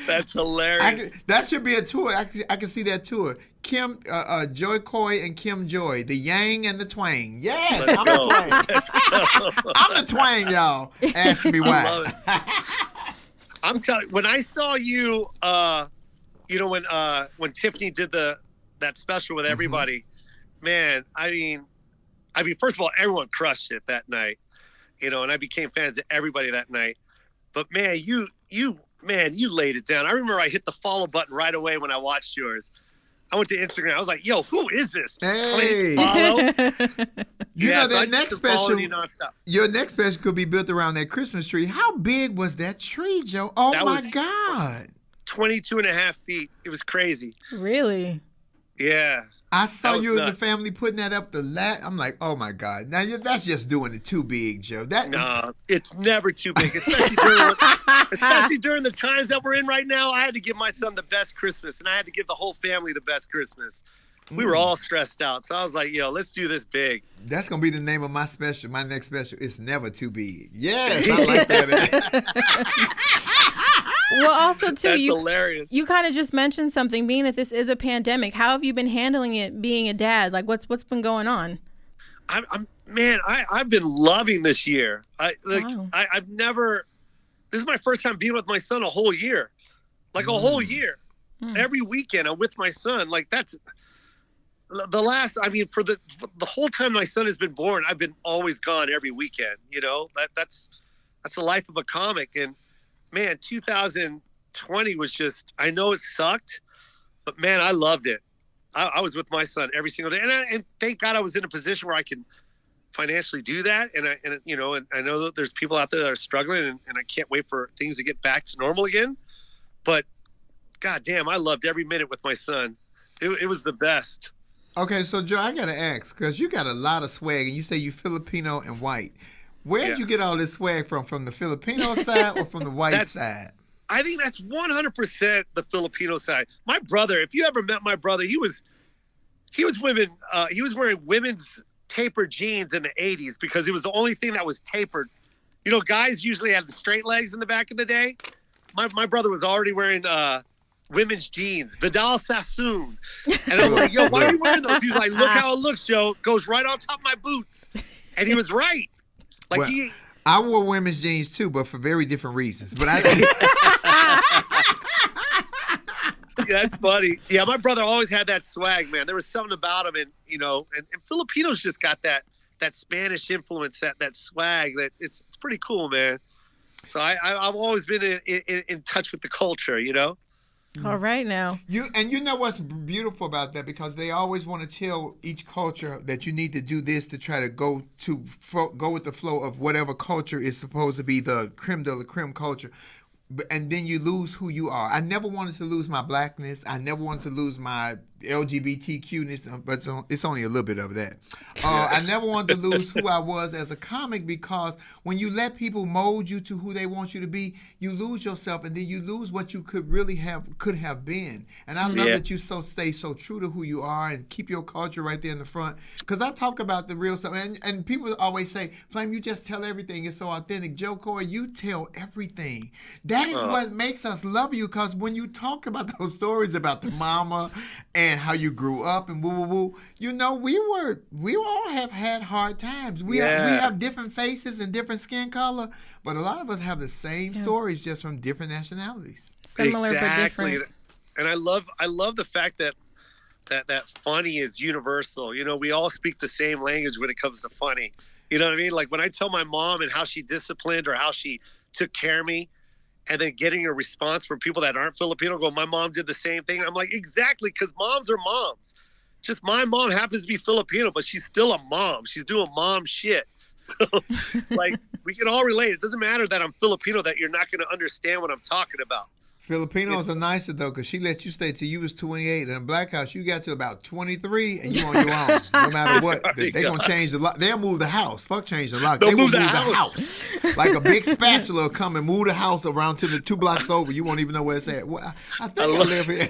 That's hilarious. That should be a tour. I can see that tour. Kim Jo Koy and Kim Joy, the yang and the twang. Yes, I'm the twang. I'm the twang, y'all. Ask me why. I'm telling. When I saw you, when Tiffany did that special with everybody, man. I mean, first of all, everyone crushed it that night, and I became fans of everybody that night. But man, you laid it down. I remember I hit the follow button right away when I watched yours. I went to Instagram. I was like, "Yo, who is this?" Hey, follow. That next special. Your next special could be built around that Christmas tree. How big was that tree, Joe? Oh my God, 22 and a half feet. It was crazy. Really? Yeah. I saw you and the family putting that up I'm like, oh my God. Now that's just doing it too big, Joe. No, it's never too big, especially during the times that we're in right now. I had to give my son the best Christmas, and I had to give the whole family the best Christmas. We were all stressed out, so I was like, yo, let's do this big. That's gonna be the name of my special. My next special. It's never too big. Yes, I like that. Well, also too, that's hilarious. You kind of just mentioned something, being that this is a pandemic. How have you been handling it, being a dad? Like, what's been going on? I've been loving this year. I've never. This is my first time being with my son a whole year, like a whole year. Every weekend I'm with my son. Like that's the last. I mean, for the whole time my son has been born, I've been always gone every weekend. That's the life of a comic. And man, 2020 was just, I know it sucked, but man, I loved it. I was with my son every single day. And thank God I was in a position where I can financially do that. And I know that there's people out there that are struggling, and I can't wait for things to get back to normal again. But God damn, I loved every minute with my son. It was the best. Okay, so Joe, I got to ask, because you got a lot of swag, and you say you Filipino and white. Where'd you get all this swag from? From the Filipino side or from the white side? I think that's 100% the Filipino side. My brother, if you ever met my brother, he was wearing women's tapered jeans in the 80s because it was the only thing that was tapered. Guys usually had the straight legs in the back of the day. My brother was already wearing women's jeans, Vidal Sassoon. And I'm like, yo, why are you wearing those? He's like, look how it looks, Joe. Goes right on top of my boots. And he was right. Like I wore women's jeans too, but for very different reasons. But that's funny. Yeah, my brother always had that swag, man. There was something about him, and Filipinos just got that Spanish influence, that swag. That it's pretty cool, man. So I've always been in touch with the culture, All right now. You know what's beautiful about that, because they always want to tell each culture that you need to do this to try to go with the flow of whatever culture is supposed to be the creme de la creme culture. And then you lose who you are. I never wanted to lose my blackness. I never wanted to lose my LGBTQ-ness, but it's only a little bit of that. I never wanted to lose who I was as a comic, because when you let people mold you to who they want you to be, you lose yourself, and then you lose what you could have been. And I love that you stay so true to who you are and keep your culture right there in the front. Because I talk about the real stuff, and people always say, Flame, you just tell everything. It's so authentic. Jo Koy, you tell everything. That is what makes us love you, because when you talk about those stories about the mama and how you grew up and woo, we all have had hard times. We have different faces and different skin color, but a lot of us have the same stories, just from different nationalities. Similar but different. And I love the fact that funny is universal. We all speak the same language when it comes to funny. You know what I mean? Like when I tell my mom and how she disciplined or how she took care of me, and then getting a response from people that aren't Filipino, go, my mom did the same thing. I'm like, exactly, because moms are moms. Just my mom happens to be Filipino, but she's still a mom. She's doing mom shit. So, like, we can all relate. It doesn't matter that I'm Filipino, that you're not going to understand what I'm talking about. Filipinos are nicer though, because she let you stay till you was 28. In a black house, you got to about 23, and you on your own. No matter what, they gonna change the lock. They'll move the house. Fuck, change the lock. They'll They will move the move the house. house. Like a big spatula will come and move the house around to the 2 blocks over. You won't even know where it's at. Well, I think I live here.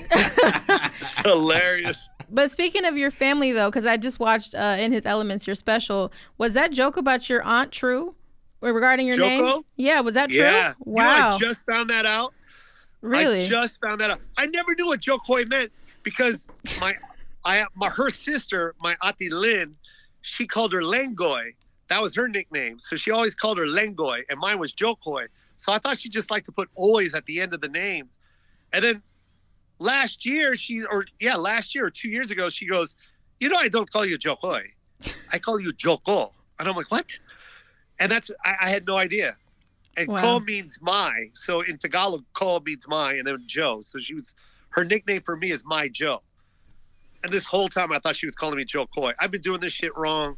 Hilarious. But speaking of your family, though, because I just watched In His Elements, your special, was that joke about your aunt true regarding your name? Joko? Yeah, was that true? Yeah. Wow. I just found that out. Really? I just found that out. I never knew what Jo Koy meant because her sister, my Ati Lynn, she called her Lengoy. That was her nickname. So she always called her Lengoy, and mine was Jo Koy. So I thought she just liked to put oys at the end of the names. And then last year or 2 years ago, she goes, I don't call you Jo Koy. I call you Joko. And I'm like, what? And I had no idea. And Wow. Ko means my. So in Tagalog, Ko means my, and then Joe. So her nickname for me is My Joe. And this whole time I thought she was calling me Jo Koy. I've been doing this shit wrong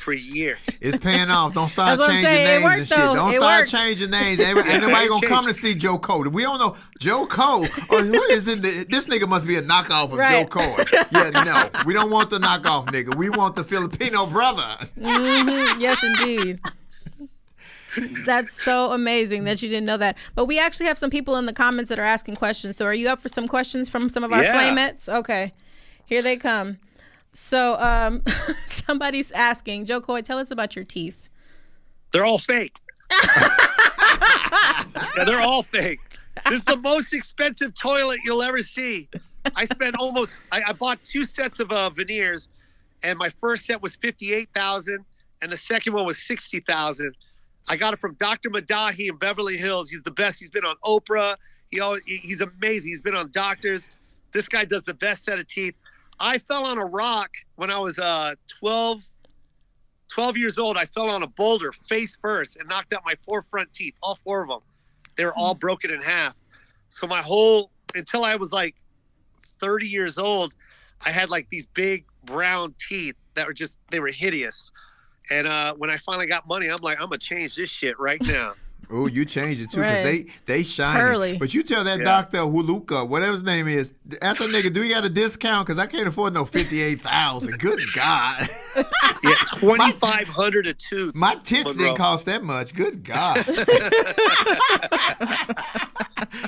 for years. It's paying off. Don't start That's what I'm changing saying. It names worked, and shit. though. Don't It start worked. changing names. Ain't nobody gonna come to see Jo Koy. We don't know Jo Koy. Or who is it? This nigga must be a knockoff of Right. Jo Koy. Yeah, no. We don't want the knockoff nigga. We want the Filipino brother. Mhm. Yes, indeed. That's so amazing that you didn't know that. But we actually have some people in the comments that are asking questions. So are you up for some questions from some of our Yeah. Flamettes? Okay. Here they come. So somebody's asking, Jo Koy, tell us about your teeth. They're all fake. Yeah, they're all fake. This is the most expensive toilet you'll ever see. I spent I bought 2 sets of veneers, and my first set was $58,000, and the second one was $60,000. I got it from Dr. Madahi in Beverly Hills. He's the best. He's been on Oprah. He's amazing. He's been on Doctors. This guy does the best set of teeth. I fell on a rock when I was 12 years old. I fell on a boulder face first and knocked out my 4 front teeth, all 4 of them. They were all broken in half. So until I was like 30 years old, I had like these big brown teeth that they were hideous. And when I finally got money, I'm like, I'm going to change this shit right now. Oh, you changed it too, because Right. they shiny. Pearly. But you tell that Dr. Huluka, whatever his name is, ask that nigga, do you got a discount? Because I can't afford no $58,000. Good God. Yeah, $2,500 a tooth. My tits Monroe. didn't cost that much. Good God.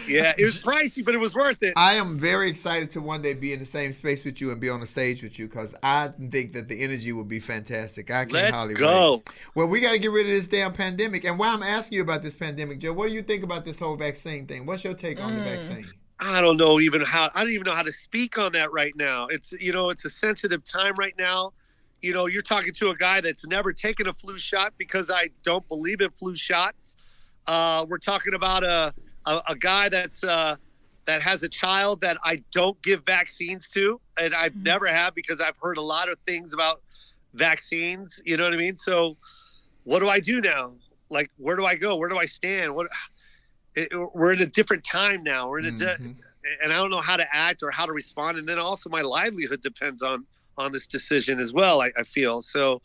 Yeah, it was pricey, but it was worth it. I am very excited to one day be in the same space with you and be on the stage with you, because I think that the energy will be fantastic. I can't Let's hardly go. wait. Well, we got to get rid of this damn pandemic. And why I'm asking you about this pandemic, Joe, what do you think about this whole vaccine thing? What's your take on the vaccine? I don't even know how to speak on that right now. It's a sensitive time right now. You're talking to a guy that's never taken a flu shot because I don't believe in flu shots. We're talking about a guy that has a child that I don't give vaccines to, and I've never have, because I've heard a lot of things about vaccines. You know what I mean? So what do I do now? Like, where do I go? Where do I stand? We're in a different time now. We're in and I don't know how to act or how to respond. And then also my livelihood depends on this decision as well, I feel. So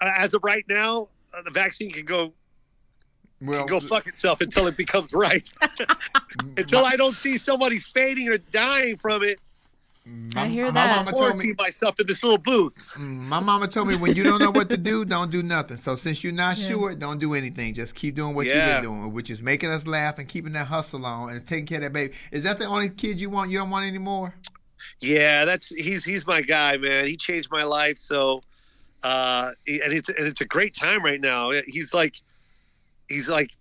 as of right now, the vaccine can go fuck itself until it becomes right. Until I don't see somebody fading or dying from it. I hear My that. mama told me, Quarantine myself in this little booth. my mama told me, when you don't know what to do, don't do nothing. So since you're not sure, don't do anything. Just keep doing what you've been doing, which is making us laugh and keeping that hustle on and taking care of that baby. Is that the only kid you want? You don't want any more? Yeah, he's my guy, man. He changed my life. So, and it's a great time right now. He's like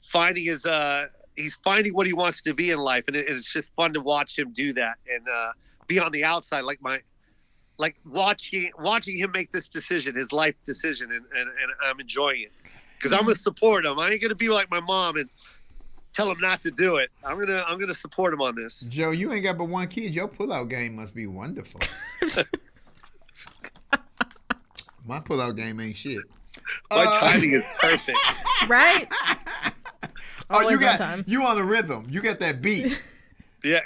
finding he's finding what he wants to be in life, and it's just fun to watch him do that and be on the outside, like watching him make this decision, his life decision, and I'm enjoying it because I'm gonna support him. I ain't gonna be like my mom and tell him not to do it. I'm gonna support him on this. Joe, you ain't got but one kid. Your pullout game must be wonderful. My pullout game ain't shit. My timing is perfect. Right? Oh, Always you on time. you on the rhythm. You got that beat. Yeah.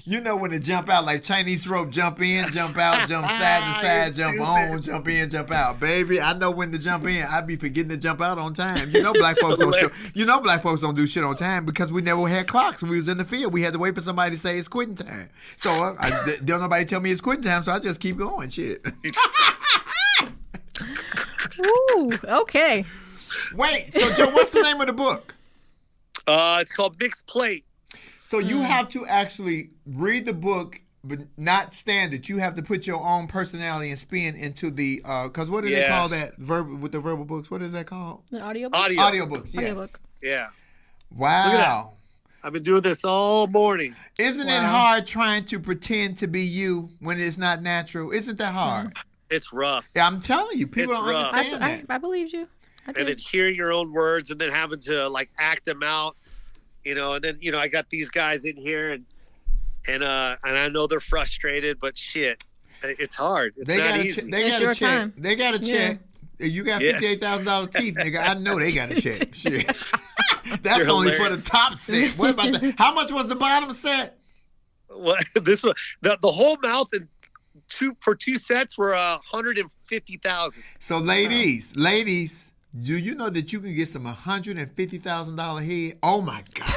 You know when to jump out like Chinese rope, jump in, jump out, jump side to side, jump on, jump in, jump out. Baby, I know when to jump in. I be forgetting to jump out on time. You know black folks don't do shit on time because we never had clocks when we was in the field. We had to wait for somebody to say it's quitting time. So don't nobody tell me it's quitting time, so I just keep going. Shit. Ooh, okay. Wait, so Joe, what's the name of the book? It's called Mixed Plate. So you have to actually read the book, but not standard. You have to put your own personality and spin into the. Because what do they call that with the verbal books? What is that called? An audiobook. Audiobooks. Yes. Audiobook. Yeah. Wow. I've been doing this all morning. Isn't it hard trying to pretend to be you when it's not natural? Isn't that hard? It's rough. Yeah, I'm telling you, people don't understand that. I believe you. And then hearing your own words and then having to like act them out, and then I got these guys in here and I know they're frustrated, but shit, it's hard. It's not easy. They got to check. They got to check. You got $58,000 teeth, nigga. I know they got to check. Shit. That's You're only hilarious. For the top set. What about the? How much was the bottom set? What this was the whole mouth and for two sets were $150,000. So ladies, do you know that you can get some $150,000 head? Oh my God,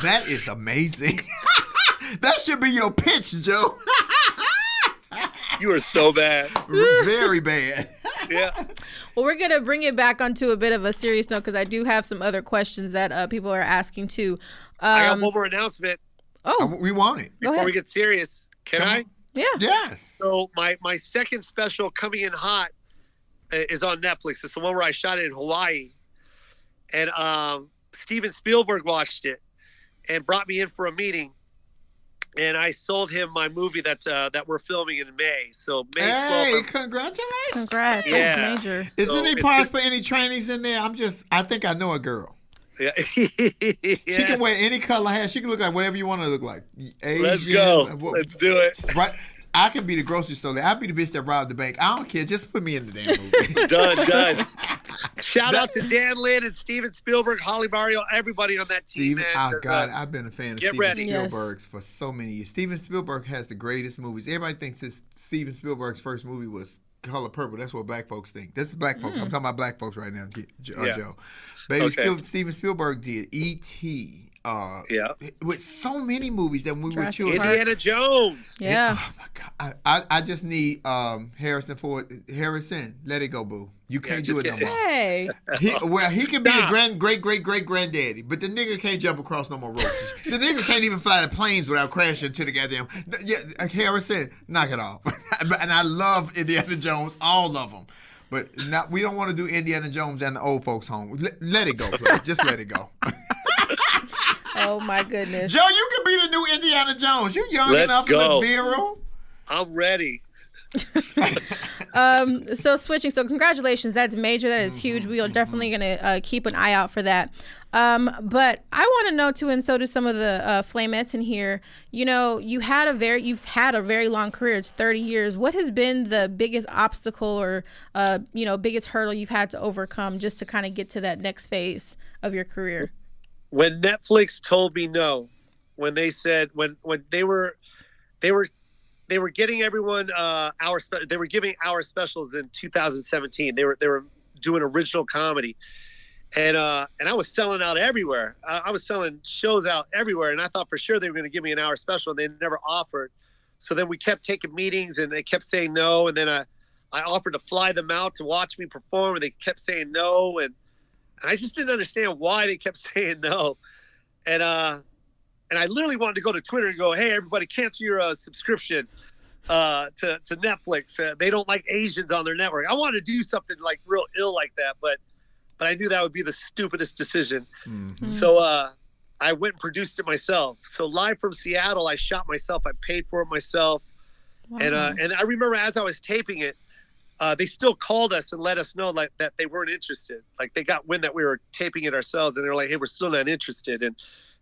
that is amazing. That should be your pitch, Joe. You are so bad. Very bad. Yeah. Well, we're going to bring it back onto a bit of a serious note because I do have some other questions that people are asking too. I got one more announcement. Oh. We want it. Before we get serious. Can I? Yeah. Yes. So my second special coming in hot is on Netflix. It's the one where I shot it in Hawaii. And Steven Spielberg watched it and brought me in for a meeting. And I sold him my movie that we're filming in May. So May 12th. Hey, congratulations. Congrats. Yeah. That's major. Is there any parts for any trainees in there? I think I know a girl. Yeah. She can wear any color hair. She can look like whatever you want to look like. Asian, Let's go. Let's do it. Right. I can be the grocery store. I'll be the bitch that robbed the bank. I don't care. Just put me in the damn movie. Done. Shout out to Dan Lin and Steven Spielberg, Holly Mario, everybody on that team. Oh, God. I've been a fan of Steven Spielberg's for so many years. Steven Spielberg has the greatest movies. Everybody thinks Steven Spielberg's first movie was Color Purple. That's what black folks think. This is black folks. I'm talking about black folks right now, Joe. Baby, Steven Spielberg did E.T., with so many movies that when we were children. Indiana Jones. Yeah. Oh my God. I just need Harrison Ford. Harrison, let it go, boo. You can't do it no more. Hey. He can be the great granddaddy, but the nigga can't jump across no more ropes. The nigga can't even fly the planes without crashing to the goddamn. Yeah, Harrison, knock it off. And I love Indiana Jones, all of them. But we don't want to do Indiana Jones and the old folks' home. Let it go, please. Just let it go. Oh my goodness. Joe, you can be the new Indiana Jones. You young enough to look virile. I'm ready. So switching. So congratulations. That's major. That is huge. We are definitely going to keep an eye out for that. But I want to know too, and so do some of the Flamettes in here. You've had a very long career. It's 30 years. What has been the biggest obstacle or biggest hurdle you've had to overcome just to kind of get to that next phase of your career? When Netflix told me no, when they said when they were getting everyone they were giving our specials in 2017. They were doing original comedy, and I was selling out everywhere. I was selling shows out everywhere, and I thought for sure they were going to give me an hour special, and they never offered. So then we kept taking meetings, and they kept saying no, and then I offered to fly them out to watch me perform, and they kept saying no, and I just didn't understand why they kept saying no. And I literally wanted to go to Twitter and go, hey, everybody, cancel your subscription to Netflix. They don't like Asians on their network. I wanted to do something like real ill like that, but I knew that would be the stupidest decision. Mm-hmm. So I went and produced it myself. So Live from Seattle, I shot myself. I paid for it myself. Wow. And I remember as I was taping it, they still called us and let us know that they weren't interested. Like they got wind that we were taping it ourselves, and they were like, hey, we're still not interested. And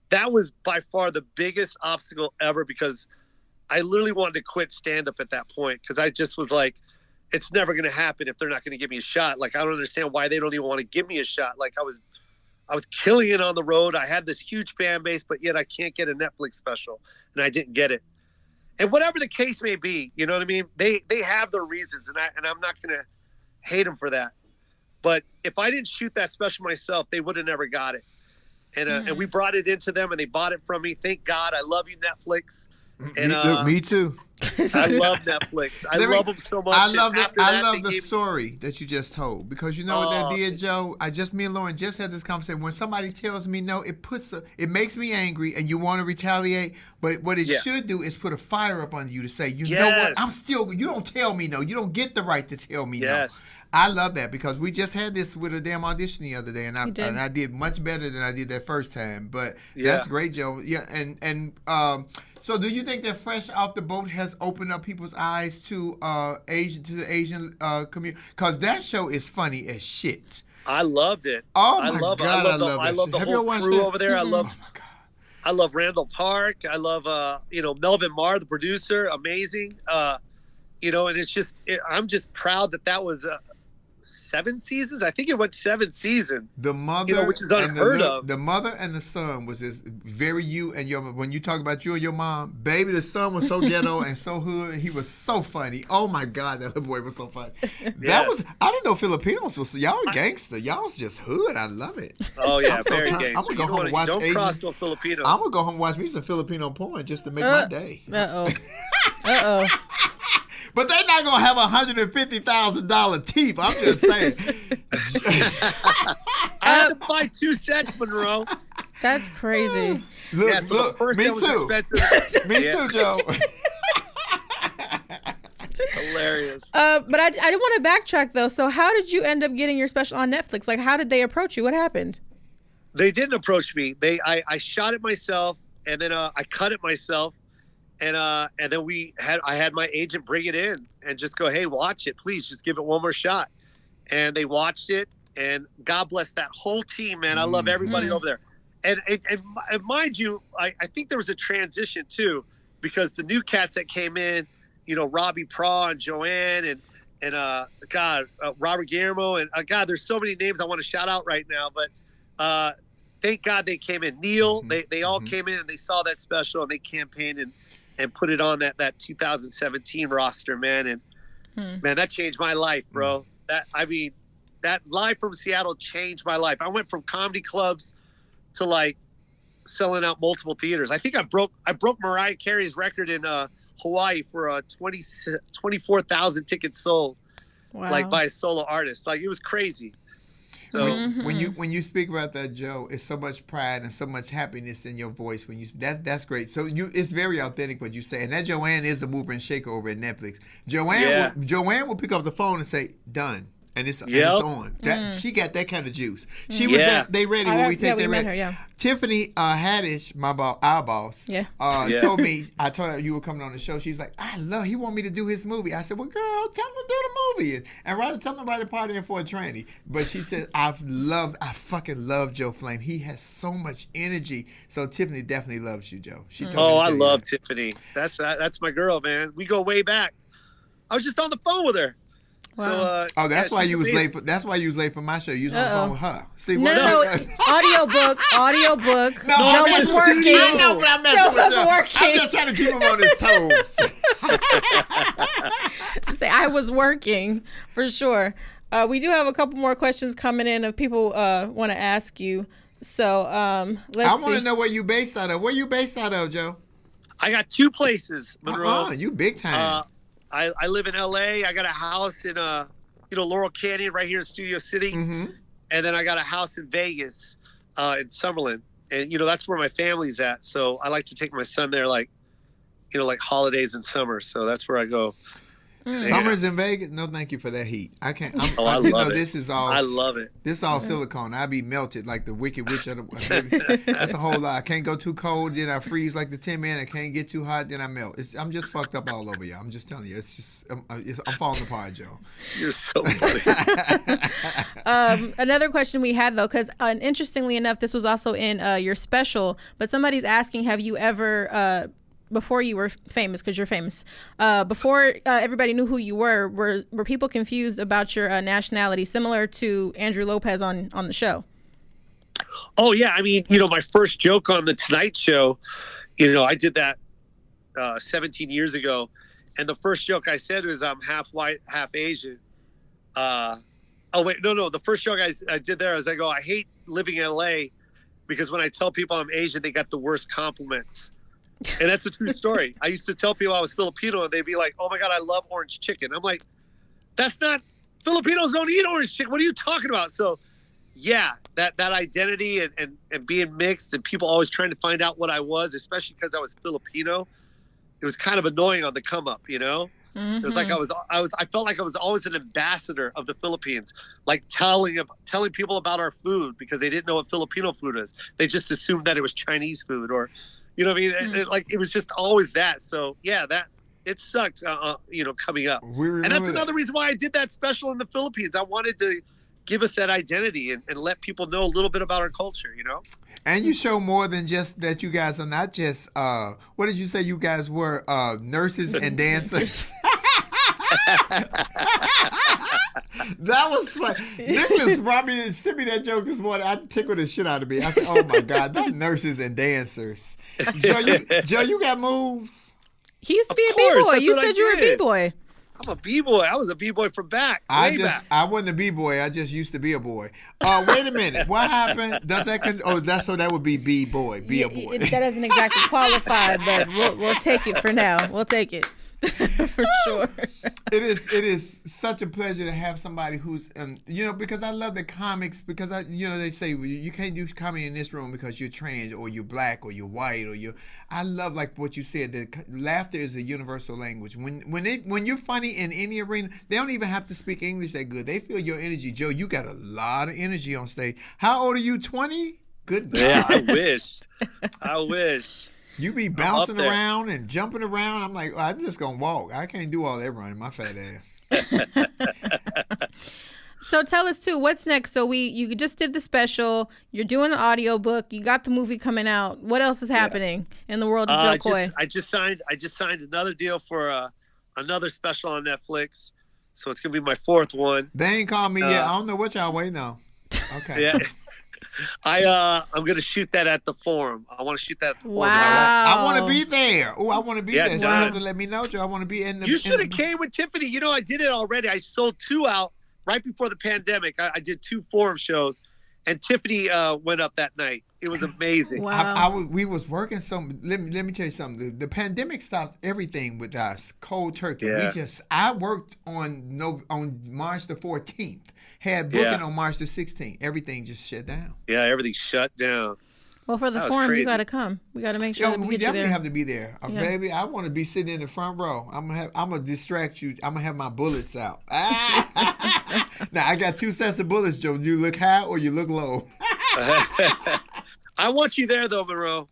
that was by far the biggest obstacle ever, because I literally wanted to quit stand-up at that point, because I just was like, it's never going to happen if they're not going to give me a shot. Like, I don't understand why they don't even want to give me a shot. Like, I was I was killing it on the road. I had this huge fan base, but yet I can't get a Netflix special, and I didn't get it. And whatever the case may be, you know what I mean? They have their reasons, and I'm not gonna hate them for that. But if I didn't shoot that special myself, they would have never got it. And we brought it into them, and they bought it from me. Thank God. I love you, Netflix. And me too. I love Netflix. I love them so much. I love the story that you just told, because you know what that did, Joe. Me and Lauren just had this conversation. When somebody tells me no, it makes me angry, and you want to retaliate. But what it should do is put a fire up on you to say, you know what? You don't tell me no. You don't get the right to tell me no. I love that, because we just had this with a damn audition the other day, and I did much better than I did that first time. But that's great, Joe. Yeah, and so do you think that Fresh Off the Boat has opened up people's eyes to the Asian community? Because that show is funny as shit. I loved it. Oh my God, I love the whole crew over there. I love Randall Park. I love Melvin Marr, the producer, amazing. And it's just I'm just proud that was 7 seasons. I think it went 7 seasons. The mother, which is unheard of. The mother and the son was very you and your. When you talk about you and your mom, baby, the son was so ghetto and so hood. He was so funny. Oh my God, that little boy was so funny. That was. I didn't know Filipinos was. Y'all gangster. Y'all was just hood. I love it. Oh yeah, very gangster. I'm gonna go home and watch Don't Asian. cross no Filipinos. I'm gonna go home and watch me some Filipino porn just to make my day. But they're not gonna have $150,000 teeth. I'm just saying. I had to buy 2 sets, Monroe. That's crazy. Look, the first me set was too. expensive. Me too, Joe. Hilarious. But I did want to backtrack though. So how did you end up getting your special on Netflix? Like, how did they approach you? What happened? They didn't approach me. I shot it myself, and then I cut it myself. And then I had my agent bring it in and just go, hey, watch it, please, just give it one more shot. And they watched it, and God bless that whole team, man. I love everybody over there. And mind you, I think there was a transition too, because the new cats that came in, Robbie Praw and Joanne and Robert Guillermo and God, there's so many names I want to shout out right now, but thank God they came in. Neil, they all came in and they saw that special and they campaigned and put it on that 2017 roster, man. And man, that changed my life, bro. That Live from Seattle changed my life. I went from comedy clubs to like selling out multiple theaters. I think I broke Mariah Carey's record in Hawaii for 24,000 tickets sold, like by a solo artist. Like, it was crazy. So when you speak about that, Joe, it's so much pride and so much happiness in your voice when that's great. So it's very authentic what you say. And that Joanne is a mover and shaker over at Netflix. Joanne will pick up the phone and say, done. And it's on. She got that kind of juice. She was at They Ready when we take They Ready. Tiffany Haddish, our boss, told me, I told her you were coming on the show. She's like, he want me to do his movie. I said, well, girl, tell him to do the movie. And tell him to write a part in for a tranny. But she said, I fucking love Joe Flame. He has so much energy. So Tiffany definitely loves you, Joe. She told me I love Tiffany. That's my girl, man. We go way back. I was just on the phone with her. Wow. So, that's why you was late. That's why you was late for my show. You was on the phone with her. See, no, audiobook. No, Joe was working. I know, but I'm messing with Joe. Working. I'm just trying to keep him on his toes. Say I was working for sure. We do have a couple more questions coming in of people want to ask you. So let's see. I want to know where you based out of. Where you based out of, Joe? I got 2 places, Monroe. You big time. I live in LA. I got a house in Laurel Canyon right here in Studio City. And then I got a house in Vegas, in Summerlin. And that's where my family's at. So I like to take my son there like holidays and summer. So that's where I go. Summers in Vegas? No, thank you for that heat. I can't. I love it. This is all. I love it. This is all silicone. I be melted like the Wicked Witch of the. That's a whole lot. I can't go too cold, then I freeze like the Tin Man. I can't get too hot, then I melt. I'm just fucked up all over y'all. I'm just telling you. It's just I'm falling apart, Joe. You're so funny. Another question we had though, because interestingly enough, this was also in your special. But somebody's asking, have you ever? Before you were famous, because you're famous, before everybody knew who you were people confused about your nationality, similar to Andrew Lopez on the show? Oh yeah, I mean, my first joke on the Tonight Show, I did that 17 years ago, and the first joke I said was I'm half white, half Asian. Oh wait, no, the first joke I did there is I go, I hate living in LA because when I tell people I'm Asian, they got the worst compliments. And that's a true story. I used to tell people I was Filipino and they'd be like, oh my God, I love orange chicken. I'm like, that's not, Filipinos don't eat orange chicken. What are you talking about? So yeah, that identity and being mixed and people always trying to find out what I was, especially because I was Filipino, it was kind of annoying on the come up, It was like I felt like I was always an ambassador of the Philippines, like telling people about our food because they didn't know what Filipino food is. They just assumed that it was Chinese food or, what I mean? It was just always that. So yeah, it sucked, coming up. And that's another reason why I did that special in the Philippines. I wanted to give us that identity and let people know a little bit about our culture, And you show more than just that. You guys are not just what did you say you guys were, nurses and dancers? That was fun. Nicholas brought me sent me that joke this morning. I tickled the shit out of me. I said, oh my God, not nurses and dancers. Joe, you got moves? He used to be a B-boy. You said you were a B-boy. I'm a B-boy. I was a B-boy from back. I wasn't a B-boy. I just used to be a boy. Wait a minute. What happened? Does that so that would be B-boy, be a boy. That doesn't exactly qualify, but we'll take it for now. We'll take it. For sure. It is such a pleasure to have somebody who's because I love the comics because they say you can't do comedy in this room because you're trans or you're black or you're white or I love like what you said, that laughter is a universal language. When you're funny in any arena, they don't even have to speak English that good. They feel your energy. Joe, you got a lot of energy on stage. How old are you? 20? Good God. Yeah, I wish. You be bouncing around and jumping around. I'm like, I'm just going to walk. I can't do all that running, my fat ass. So tell us, too, what's next? So you just did the special. You're doing the audiobook. You got the movie coming out. What else is happening in the world of Jo Koy? I just signed another deal for another special on Netflix. So it's going to be my fourth one. They ain't called me yet. I don't know what y'all waiting on. Okay. Yeah. I'm gonna shoot that at the Forum. I want to shoot that at the Forum. Wow. I want to be there. Oh, I want to be there. So you have to let me know, Joe. I want to be in the. You should have came with Tiffany. I did it already. I sold 2 out right before the pandemic. I did 2 Forum shows, and Tiffany went up that night. It was amazing. Wow. We was working let me tell you something. The pandemic stopped everything with us. Cold turkey. Yeah. I worked on March the 14th. Had booking on March the 16th. Everything just shut down. Yeah, everything shut down. Well, for the Forum, you got to come. We got to make sure that we definitely there. have to be there. Baby, I want to be sitting in the front row. I'm gonna distract you. I'm gonna have my bullets out. Now I got 2 sets of bullets, Joe. You look high or you look low. I want you there though, Monroe.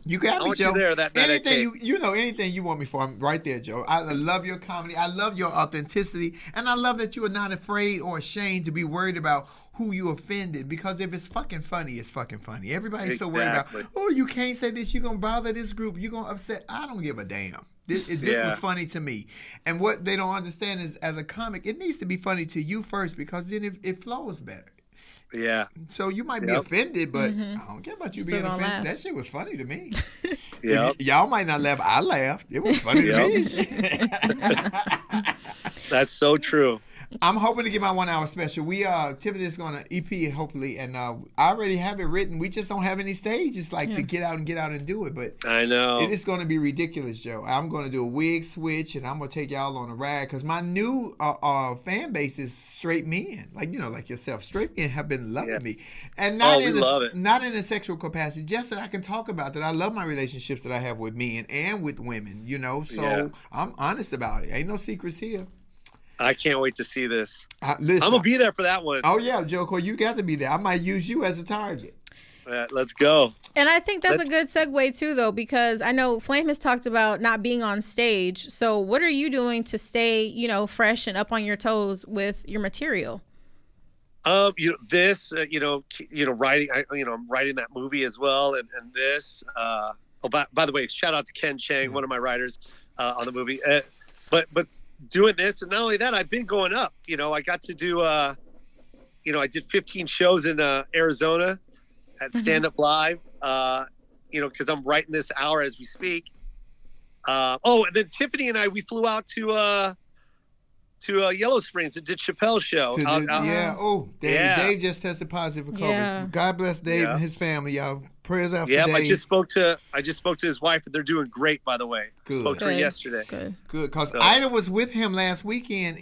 You got me, Joe. You there that anything anything you want me for, I'm right there, Joe. I love your comedy. I love your authenticity, and I love that you are not afraid or ashamed to be worried about who you offended. Because if it's fucking funny, it's fucking funny. Everybody's so worried about, oh, you can't say this. You're gonna bother this group. You're gonna upset. I don't give a damn. This was funny to me, and what they don't understand is, as a comic, it needs to be funny to you first, because then it flows better. Yeah. So you might be offended, but I don't care about you being offended. Laugh. That shit was funny to me. Yeah. Y'all might not laugh. I laughed. It was funny to me. That's so true. I'm hoping to get my 1 hour special. Tiffany is going to EP it hopefully, and I already have it written. We just don't have any stages to get out and do it. But I know it is going to be ridiculous, Joe. I'm going to do a wig switch, and I'm going to take y'all on a ride, because my new fan base is straight men, like yourself. Straight men have been loving me, and not in a sexual capacity, just that I can talk about that. I love my relationships that I have with men and with women. So I'm honest about it. Ain't no secrets here. I can't wait to see this. Listen, I'm going to be there for that one. Oh, yeah, Jo Koy, you got to be there. I might use you as a target. Let's go. And I think that's a good segue, too, though, because I know Flame has talked about not being on stage. So what are you doing to stay, fresh and up on your toes with your material? Writing, I'm writing that movie as well. And this, by the way, shout out to Ken Chang, one of my writers on the movie. But doing this, and not only that, I've been going up. I got to do I did 15 shows in Arizona at Stand Up Live. Because I'm writing this hour as we speak. And then Tiffany and I, we flew out to Yellow Springs and did Chappelle's show. Dave just tested positive for COVID. Yeah. God bless Dave and his family, y'all. Prayers out for Dave. I just spoke to his wife, and they're doing great, by the way. Good. Spoke to her yesterday. Good. Because Ida was with him last weekend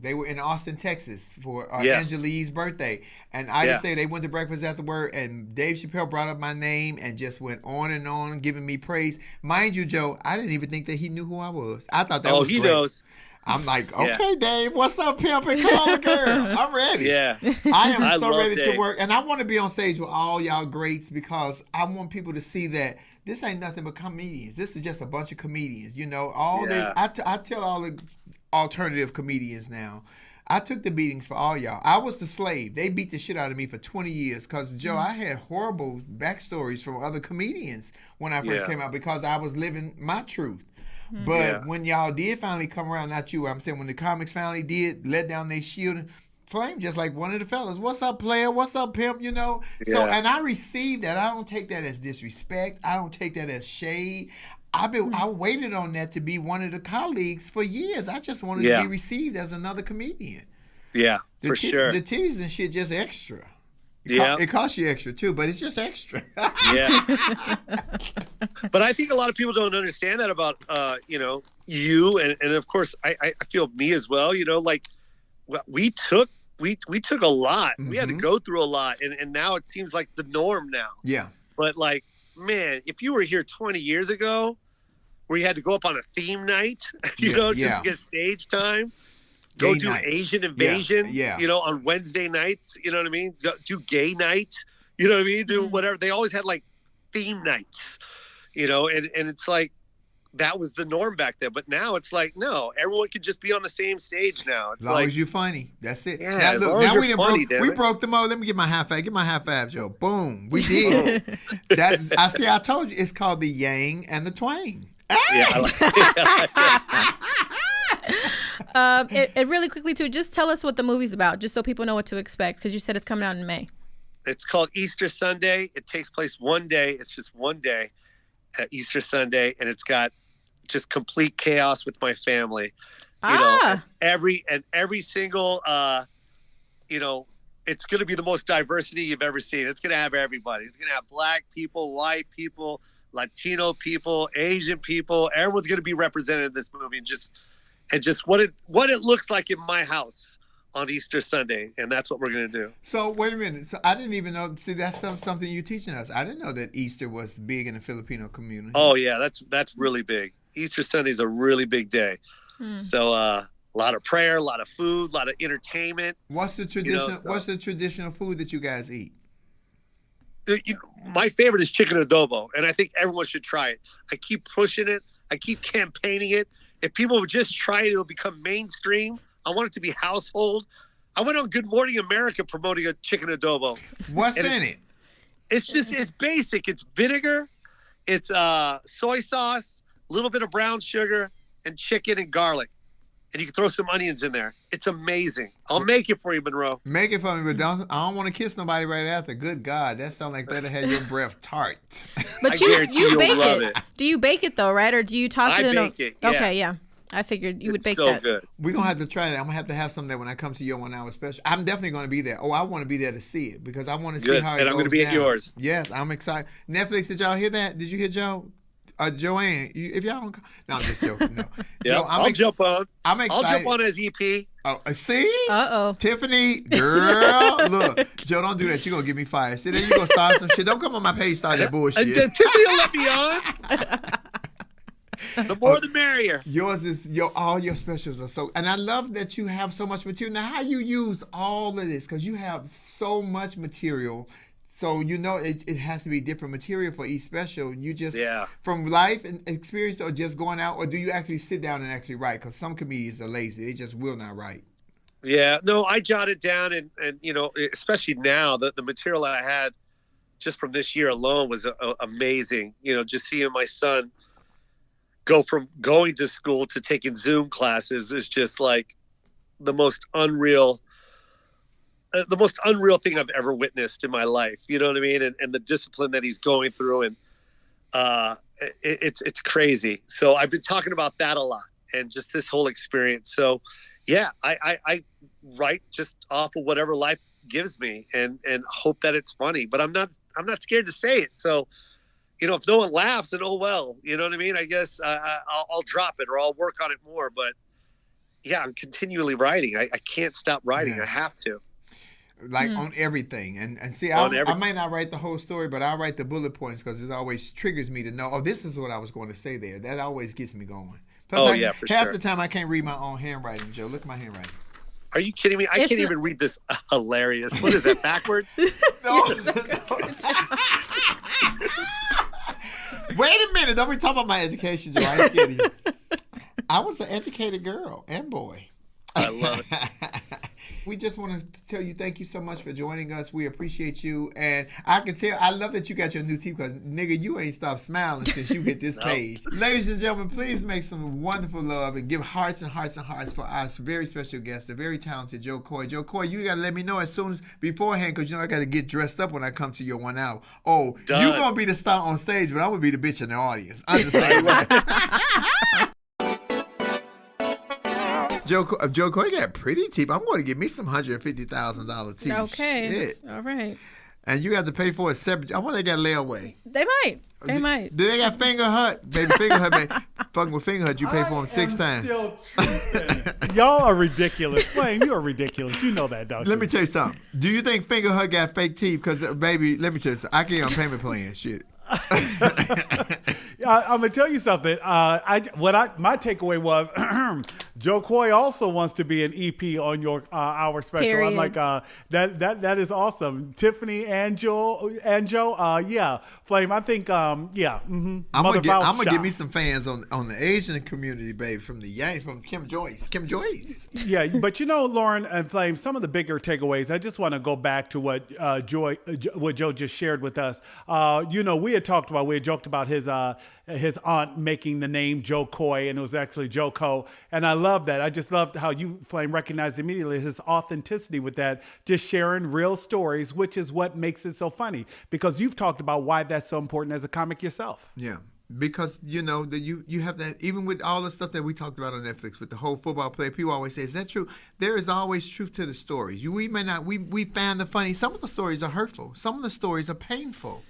they were in Austin, Texas for Angelique's birthday. And Ida said they went to breakfast afterward, and Dave Chappelle brought up my name and just went on and on, giving me praise. Mind you, Joe, I didn't even think that he knew who I was. I thought that was great. Knows. I'm like, okay, Dave, what's up, pimp? And call a girl. I'm ready. Yeah. I am so ready Dave. to work. And I want to be on stage with all y'all greats because I want people to see that this ain't nothing but comedians. This is just a bunch of comedians. You know, I tell all the alternative comedians now, I took the beatings for all y'all. I was the slave. They beat the shit out of me for 20 years because, Joe, I had horrible backstories from other comedians when I first came out because I was living my truth. But when y'all did finally come around, not you, I'm saying when the comics finally did let down their shield, Flame just like one of the fellas. What's up, player? What's up, pimp? You know? Yeah. So, and I received that. I don't take that as disrespect. I don't take that as shade. I waited on that to be one of the colleagues for years. I just wanted to be received as another comedian. Yeah, for sure. The titties and shit just extra. It costs you extra too, but it's just extra. Yeah. But I think a lot of people don't understand that about you and of course I feel me as well. You know, like we took a lot. Mm-hmm. We had to go through a lot, and now it seems like the norm now. Yeah. But like, man, if you were here 20 years ago, where you had to go up on a theme night, just to get stage time. Go do Asian Invasion, on Wednesday nights, you know what I mean? Do gay night, you know what I mean? Do whatever. They always had like theme nights, and it's like that was the norm back then. But now it's like, no, everyone can just be on the same stage now. It's as long as you're funny. That's it. Yeah, now, as long as you're funny, we broke the mold. Let me get my high five. Get my high five, Joe. Boom. We did. I told you, it's called the yang and the twang. Yeah, I like it. It really quickly too, just tell us what the movie's about, just so people know what to expect, because you said it's coming out in May. It's called Easter Sunday. It takes place one day. It's just one day at Easter Sunday, and it's got just complete chaos with my family. Every single it's going to be the most diversity you've ever seen. It's going to have everybody. It's going to have black people, white people, Latino people, Asian people. Everyone's going to be represented in this movie, and just what it looks like in my house on Easter Sunday, and that's what we're going to do. So wait a minute. So I didn't even know. See, that's something you're teaching us. I didn't know that Easter was big in the Filipino community. Oh yeah, that's really big. Easter Sunday is a really big day. So a lot of prayer, a lot of food, a lot of entertainment. What's the tradition? What's the traditional food that you guys eat? My favorite is chicken adobo, and I think everyone should try it. I keep pushing it. I keep campaigning it. If people would just try it, it'll become mainstream. I want it to be household. I went on Good Morning America promoting a chicken adobo. What's in it? It's basic. It's vinegar, it's soy sauce, a little bit of brown sugar, and chicken and garlic. And you can throw some onions in there. It's amazing. I'll make it for you, Monroe. Make it for me, but I don't want to kiss nobody right after. Good God, that sounds like that'll have your breath tart. But you bake it. Do you bake it though, right? Or do you toss it in? I bake it. Yeah. Okay, yeah. I figured you would bake so that. Good. We're going to have to try that. I'm going to have some there when I come to your 1 hour special. I'm definitely going to be there. Oh, I want to be there to see it because I want to see how it goes. And I'm going to be at yours. Yes, I'm excited. Netflix, did y'all hear that? Did you hear Joe? Joanne, if y'all don't, no, I'm just joking. No, yeah, Joe, I'll jump on. I'm excited. I'll jump on as EP. Oh, see? Uh-oh. Tiffany, girl, look, Joe, don't do that. You're gonna get me fired. See, then you gonna start some shit. Don't come on my page, start that bullshit. Tiffany will let me on. The more the merrier. Yours is all your specials are so, and I love that you have so much material. Now, how you use all of this? Because you have so much material. So, it has to be different material for each special. You just, from life and experience, or just going out, or do you actually sit down and actually write? Because some comedians are lazy. They just will not write. Yeah, no, I jotted down, and especially now, the material I had just from this year alone was amazing. Just seeing my son go from going to school to taking Zoom classes is just like the most unreal the most unreal thing I've ever witnessed in my life. You know what I mean? And the discipline that he's going through, and it's crazy. So I've been talking about that a lot, and just this whole experience. So yeah, I write just off of whatever life gives me, and hope that it's funny. But I'm not scared to say it. So, you know, if no one laughs, then oh well. You know what I mean? I guess I'll drop it, or I'll work on it more. But yeah, I'm continually writing. I can't stop writing. Yeah. I have to. Like on everything. And see, On I everything. might not write the whole story, but I write the bullet points because it always triggers me to know, oh, this is what I was going to say there. That always gets me going. Plus, Yeah, for half sure. the time I can't read my own handwriting, Joe. Look at my handwriting. Are you kidding me? I It's can't not- even read this. Hilarious. What is that, backwards? No. Wait a minute. Don't be talking about my education, Joe. I ain't scared of you. I was an educated girl and boy. I love it. We just want to tell you thank you so much for joining us. We appreciate you. And I can tell, I love that you got your new teeth because, nigga, you ain't stopped smiling since you hit this stage. Ladies and gentlemen, please make some wonderful love and give hearts and hearts and hearts for our very special guest, the very talented Jo Koy. Jo Koy, you got to let me know as soon as beforehand because, you know, I got to get dressed up when I come to your 1 hour. Oh, Done. you're going to be the star on stage, but I'm going to be the bitch in the audience. Understand that? Jo Koy got pretty teeth. I'm going to get me some $150,000 teeth. Okay. Shit. All right. And you have to pay for it separate. I wonder they got layaway. They might. They might. Do they got Finger Hut? Baby, Finger Hut, baby. Fucking with Finger Hut, you pay for them 6 times. Y'all are ridiculous. Flame, you are ridiculous. You know that, don't you? Let me tell you something. Do you think Finger Hut got fake teeth? Because, baby, let me tell you something. I get on payment plan. Shit. I'm gonna tell you something. My takeaway was Jo Koy also wants to be an EP on your our special. Period. I'm like that is awesome. Tiffany and Joe, yeah, Flame. I think yeah. Mm-hmm. I'm gonna get me some fans on the Asian community, baby, from Kim Joyce. Yeah, but you know, Lauren and Flame, some of the bigger takeaways. I just want to go back to what Joe just shared with us. You know, we had joked about his aunt making the name Jo Koy, and it was actually Jo Koy. And I love that. I just loved how you, Flame, recognized immediately his authenticity with that, just sharing real stories, which is what makes it so funny. Because you've talked about why that's so important as a comic yourself. Yeah. Because, you know, you have that, even with all the stuff that we talked about on Netflix, with the whole football player, people always say, is that true? There is always truth to the stories. We may not, we find the funny. Some of the stories are hurtful. Some of the stories are painful.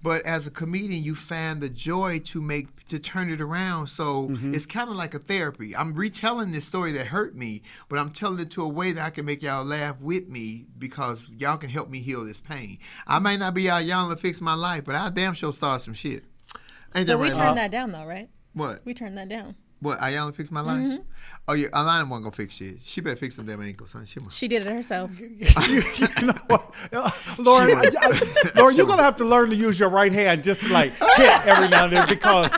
But as a comedian, you find the joy to turn it around. So it's kind of like a therapy. I'm retelling this story that hurt me, but I'm telling it to a way that I can make y'all laugh with me because y'all can help me heal this pain. I might not be out y'all to fix my life, but I damn sure saw some shit. Ain't that But we right? turned that down, though, right? What? We turned that down. What? Ayala fix my life? Oh yeah, Alana wasn't gonna fix shit. She better fix them damn ankles, huh? She did it herself. You know what? Lauren, Lauren, you're gonna have to learn to use your right hand just to like hit every now and then because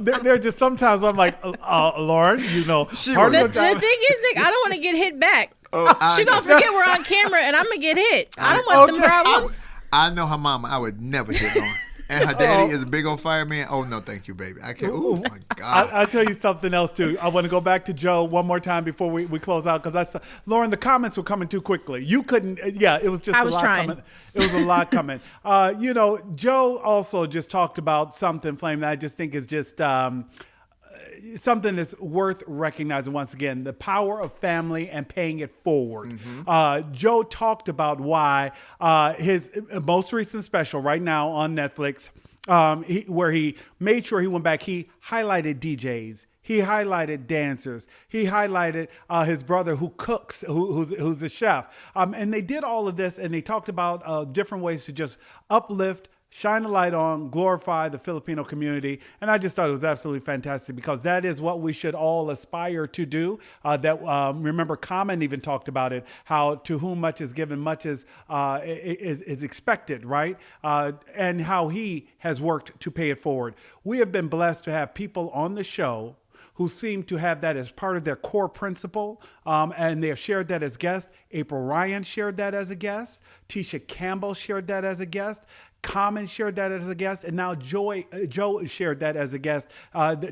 there are just sometimes I'm like, Lauren, you know, The thing is, Nick, I don't want to get hit back. She gonna forget we're on camera and I'm gonna get hit. I don't want them problems. I know her mama. I would never hit on. And her daddy is a big old fireman. Oh no, thank you, baby. I can't. Oh my God. I'll tell you something else too. I want to go back to Joe one more time before we close out because that's Lauren. The comments were coming too quickly. You couldn't. Yeah, it was just I a was lot trying. coming. It was a lot coming. You know, Joe also just talked about something, Flame, that I just think is just. Something that's worth recognizing once again, the power of family and paying it forward. Joe talked about why his most recent special right now on Netflix, where he made sure he went back, he highlighted DJs. He highlighted dancers. He highlighted his brother who cooks, who's a chef. And they did all of this and they talked about different ways to just uplift, shine a light on, glorify the Filipino community. And I just thought it was absolutely fantastic because that is what we should all aspire to do. Remember, Common even talked about it, how to whom much is given, much is expected, right? And how he has worked to pay it forward. We have been blessed to have people on the show who seem to have that as part of their core principle, and they have shared that as guests. April Ryan shared that as a guest. Tisha Campbell shared that as a guest. Common shared that as a guest, and now Joe shared that as a guest,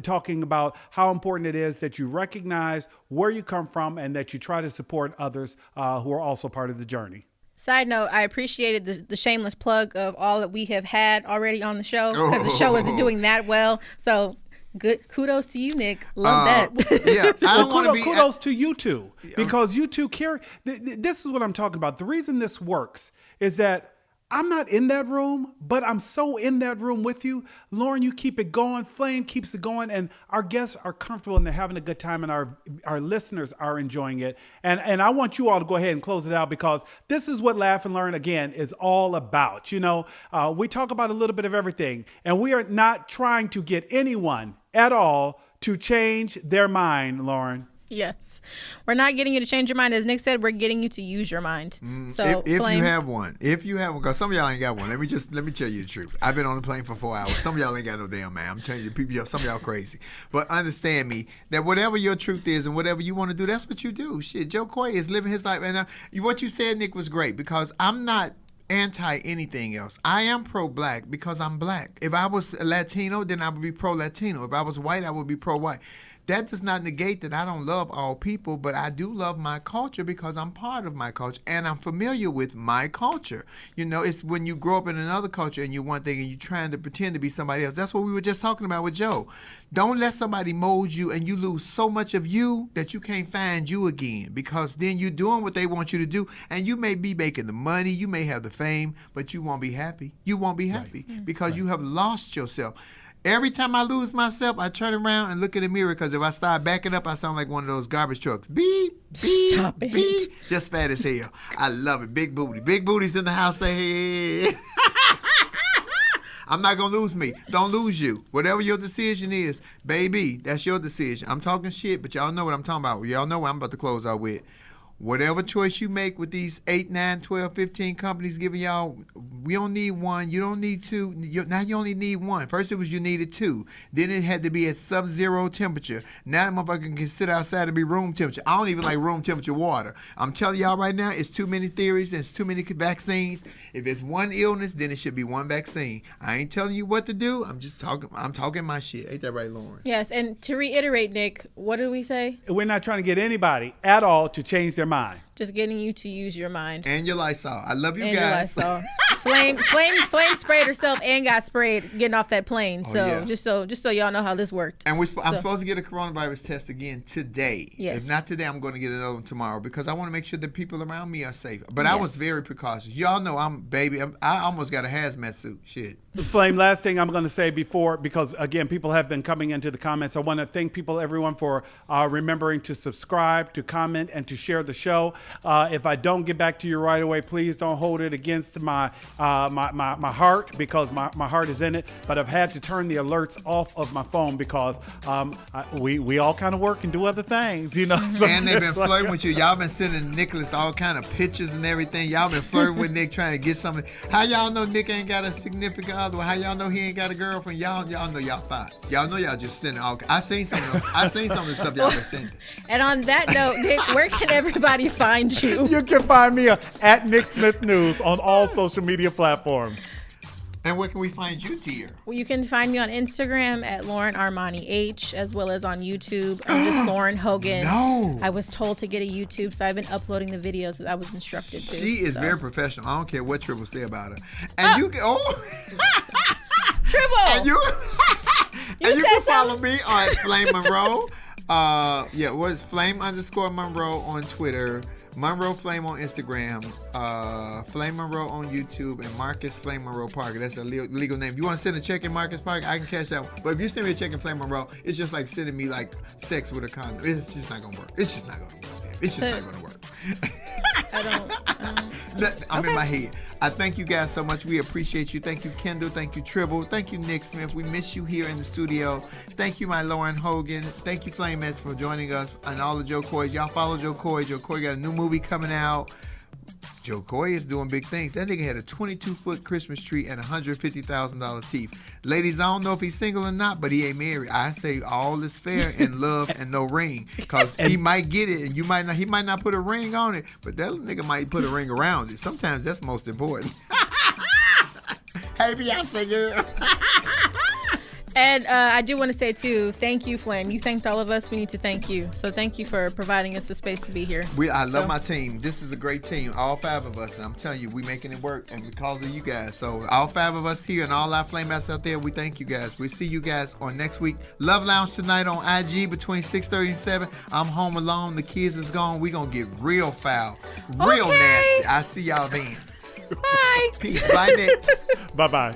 talking about how important it is that you recognize where you come from and that you try to support others who are also part of the journey. Side note, I appreciated the shameless plug of all that we have had already on the show, because the show isn't doing that well. So good, kudos to you, Nick. Love that. Yeah, I don't want to be. Kudos to you two, because you two carry. This is what I'm talking about. The reason this works is that I'm not in that room, but I'm so in that room with you. Lauren, you keep it going. Flame keeps it going. And our guests are comfortable and they're having a good time, and our listeners are enjoying it. And I want you all to go ahead and close it out, because this is what Laugh and Learn, again, is all about. You know, we talk about a little bit of everything, and we are not trying to get anyone at all to change their mind, Lauren. Yes. We're not getting you to change your mind. As Nick said, we're getting you to use your mind. So if you have one, because some of y'all ain't got one. Let me tell you the truth. I've been on the plane for 4 hours. Some of y'all ain't got no damn man. I'm telling you, people, some of y'all crazy. But understand me, that whatever your truth is and whatever you want to do, that's what you do. Shit, Jo Koy is living his life. And what you said, Nick, was great, because I'm not anti anything else. I am pro-black because I'm black. If I was Latino, then I would be pro-Latino. If I was white, I would be pro-white. That does not negate that I don't love all people, but I do love my culture because I'm part of my culture and I'm familiar with my culture. You know, it's when you grow up in another culture and you're one thing and you're trying to pretend to be somebody else. That's what we were just talking about with Joe. Don't let somebody mold you and you lose so much of you that you can't find you again, because then you're doing what they want you to do, and you may be making the money, you may have the fame, but you won't be happy. You won't be happy because you have lost yourself. Every time I lose myself, I turn around and look in the mirror, because if I start backing up, I sound like one of those garbage trucks. Beep, beep, Stop it. beep. Just fat as hell. I love it. Big booty. Big booties in the house. Say, hey. I'm not going to lose me. Don't lose you. Whatever your decision is, baby, that's your decision. I'm talking shit, but y'all know what I'm talking about. Y'all know what I'm about to close out with. Whatever choice you make with these 8, 9, 12, 15 companies giving y'all, we don't need one. You don't need two. Now you only need one. First it was you needed two. Then it had to be at sub-zero temperature. Now the motherfucker can sit outside and be room temperature. I don't even like room temperature water. I'm telling y'all right now, it's too many theories. It's too many vaccines. If it's one illness, then it should be one vaccine. I ain't telling you what to do. I'm just talking. I'm talking my shit. Ain't that right, Lauren? Yes, and to reiterate, Nick, what did we say? We're not trying to get anybody at all to change their mind. Just getting you to use your mind. And your Lysol. I love you And guys. your Lysol. Flame sprayed herself and got sprayed getting off that plane. So just so y'all know how this worked. And I'm supposed to get a coronavirus test again today. Yes. If not today, I'm going to get another one tomorrow, because I want to make sure the people around me are safe. But I was very precautious. Y'all know I almost got a hazmat suit. Shit. Flame, last thing I'm going to say because again, people have been coming into the comments. I want to thank everyone for remembering to subscribe, to comment, and to share the show. If I don't get back to you right away, please don't hold it against my heart, because my heart is in it. But I've had to turn the alerts off of my phone because we all kind of work and do other things, you know. So and they've been flirting with you. Y'all been sending Nicholas all kind of pictures and everything. Y'all been flirting with Nick, trying to get something. How y'all know Nick ain't got a significant other? How y'all know he ain't got a girlfriend? Y'all know y'all thoughts. Y'all know y'all just sending all. I seen some of the stuff y'all been sending. And on that note, Nick, where can everybody find you? You can find me at Nick Smith News on all social media platforms. And where can we find you, dear? Well, you can find me on Instagram at Lauren Armani H, as well as on YouTube. I'm just Lauren Hogan. No. I was told to get a YouTube, so I've been uploading the videos that I was instructed to. She is very professional. I don't care what Triple say about her. And you can Triple. And you can follow something? me on Flame Monroe. What is Flame_Monroe on Twitter, Monroe Flame on Instagram, Flame Monroe on YouTube, and Marcus Flame Monroe Parker. That's a legal name. If you want to send a check in Marcus Parker, I can cash out. But if you send me a check in Flame Monroe, it's just like sending me like sex with a condom. It's just not gonna work. It's just not gonna work. It's just not gonna work. I'm in my head. I thank you guys so much. We appreciate you. Thank you, Kendall. Thank you, Tribble. Thank you, Nick Smith. We miss you here in the studio. Thank you, my Lauren Hogan. Thank you, Flamettes, for joining us, and all the Jo Koys. Y'all follow Jo Koy. Jo Koy got a new movie coming out. Jo Koy is doing big things. That nigga had a 22-foot Christmas tree and $150,000 teeth. Ladies, I don't know if he's single or not, but he ain't married. I say all is fair in love and no ring, because he might get it and you might not. He might not put a ring on it, but that nigga might put a ring around it. Sometimes that's most important. Hey. Hey, Beyonce girl. And I do want to say, too, thank you, Flame. You thanked all of us. We need to thank you. So thank you for providing us the space to be here. I love my team. This is a great team. All 5 of us. And I'm telling you, we making it work. And because of you guys. So all 5 of us here and all our Flame Masters out there, we thank you guys. We'll see you guys on next week. Love Lounge tonight on IG between 6:30 and 7. I'm home alone. The kids is gone. We going to get real foul. Real nasty. I see y'all then. Bye. Peace. Bye, Nick. Bye-bye.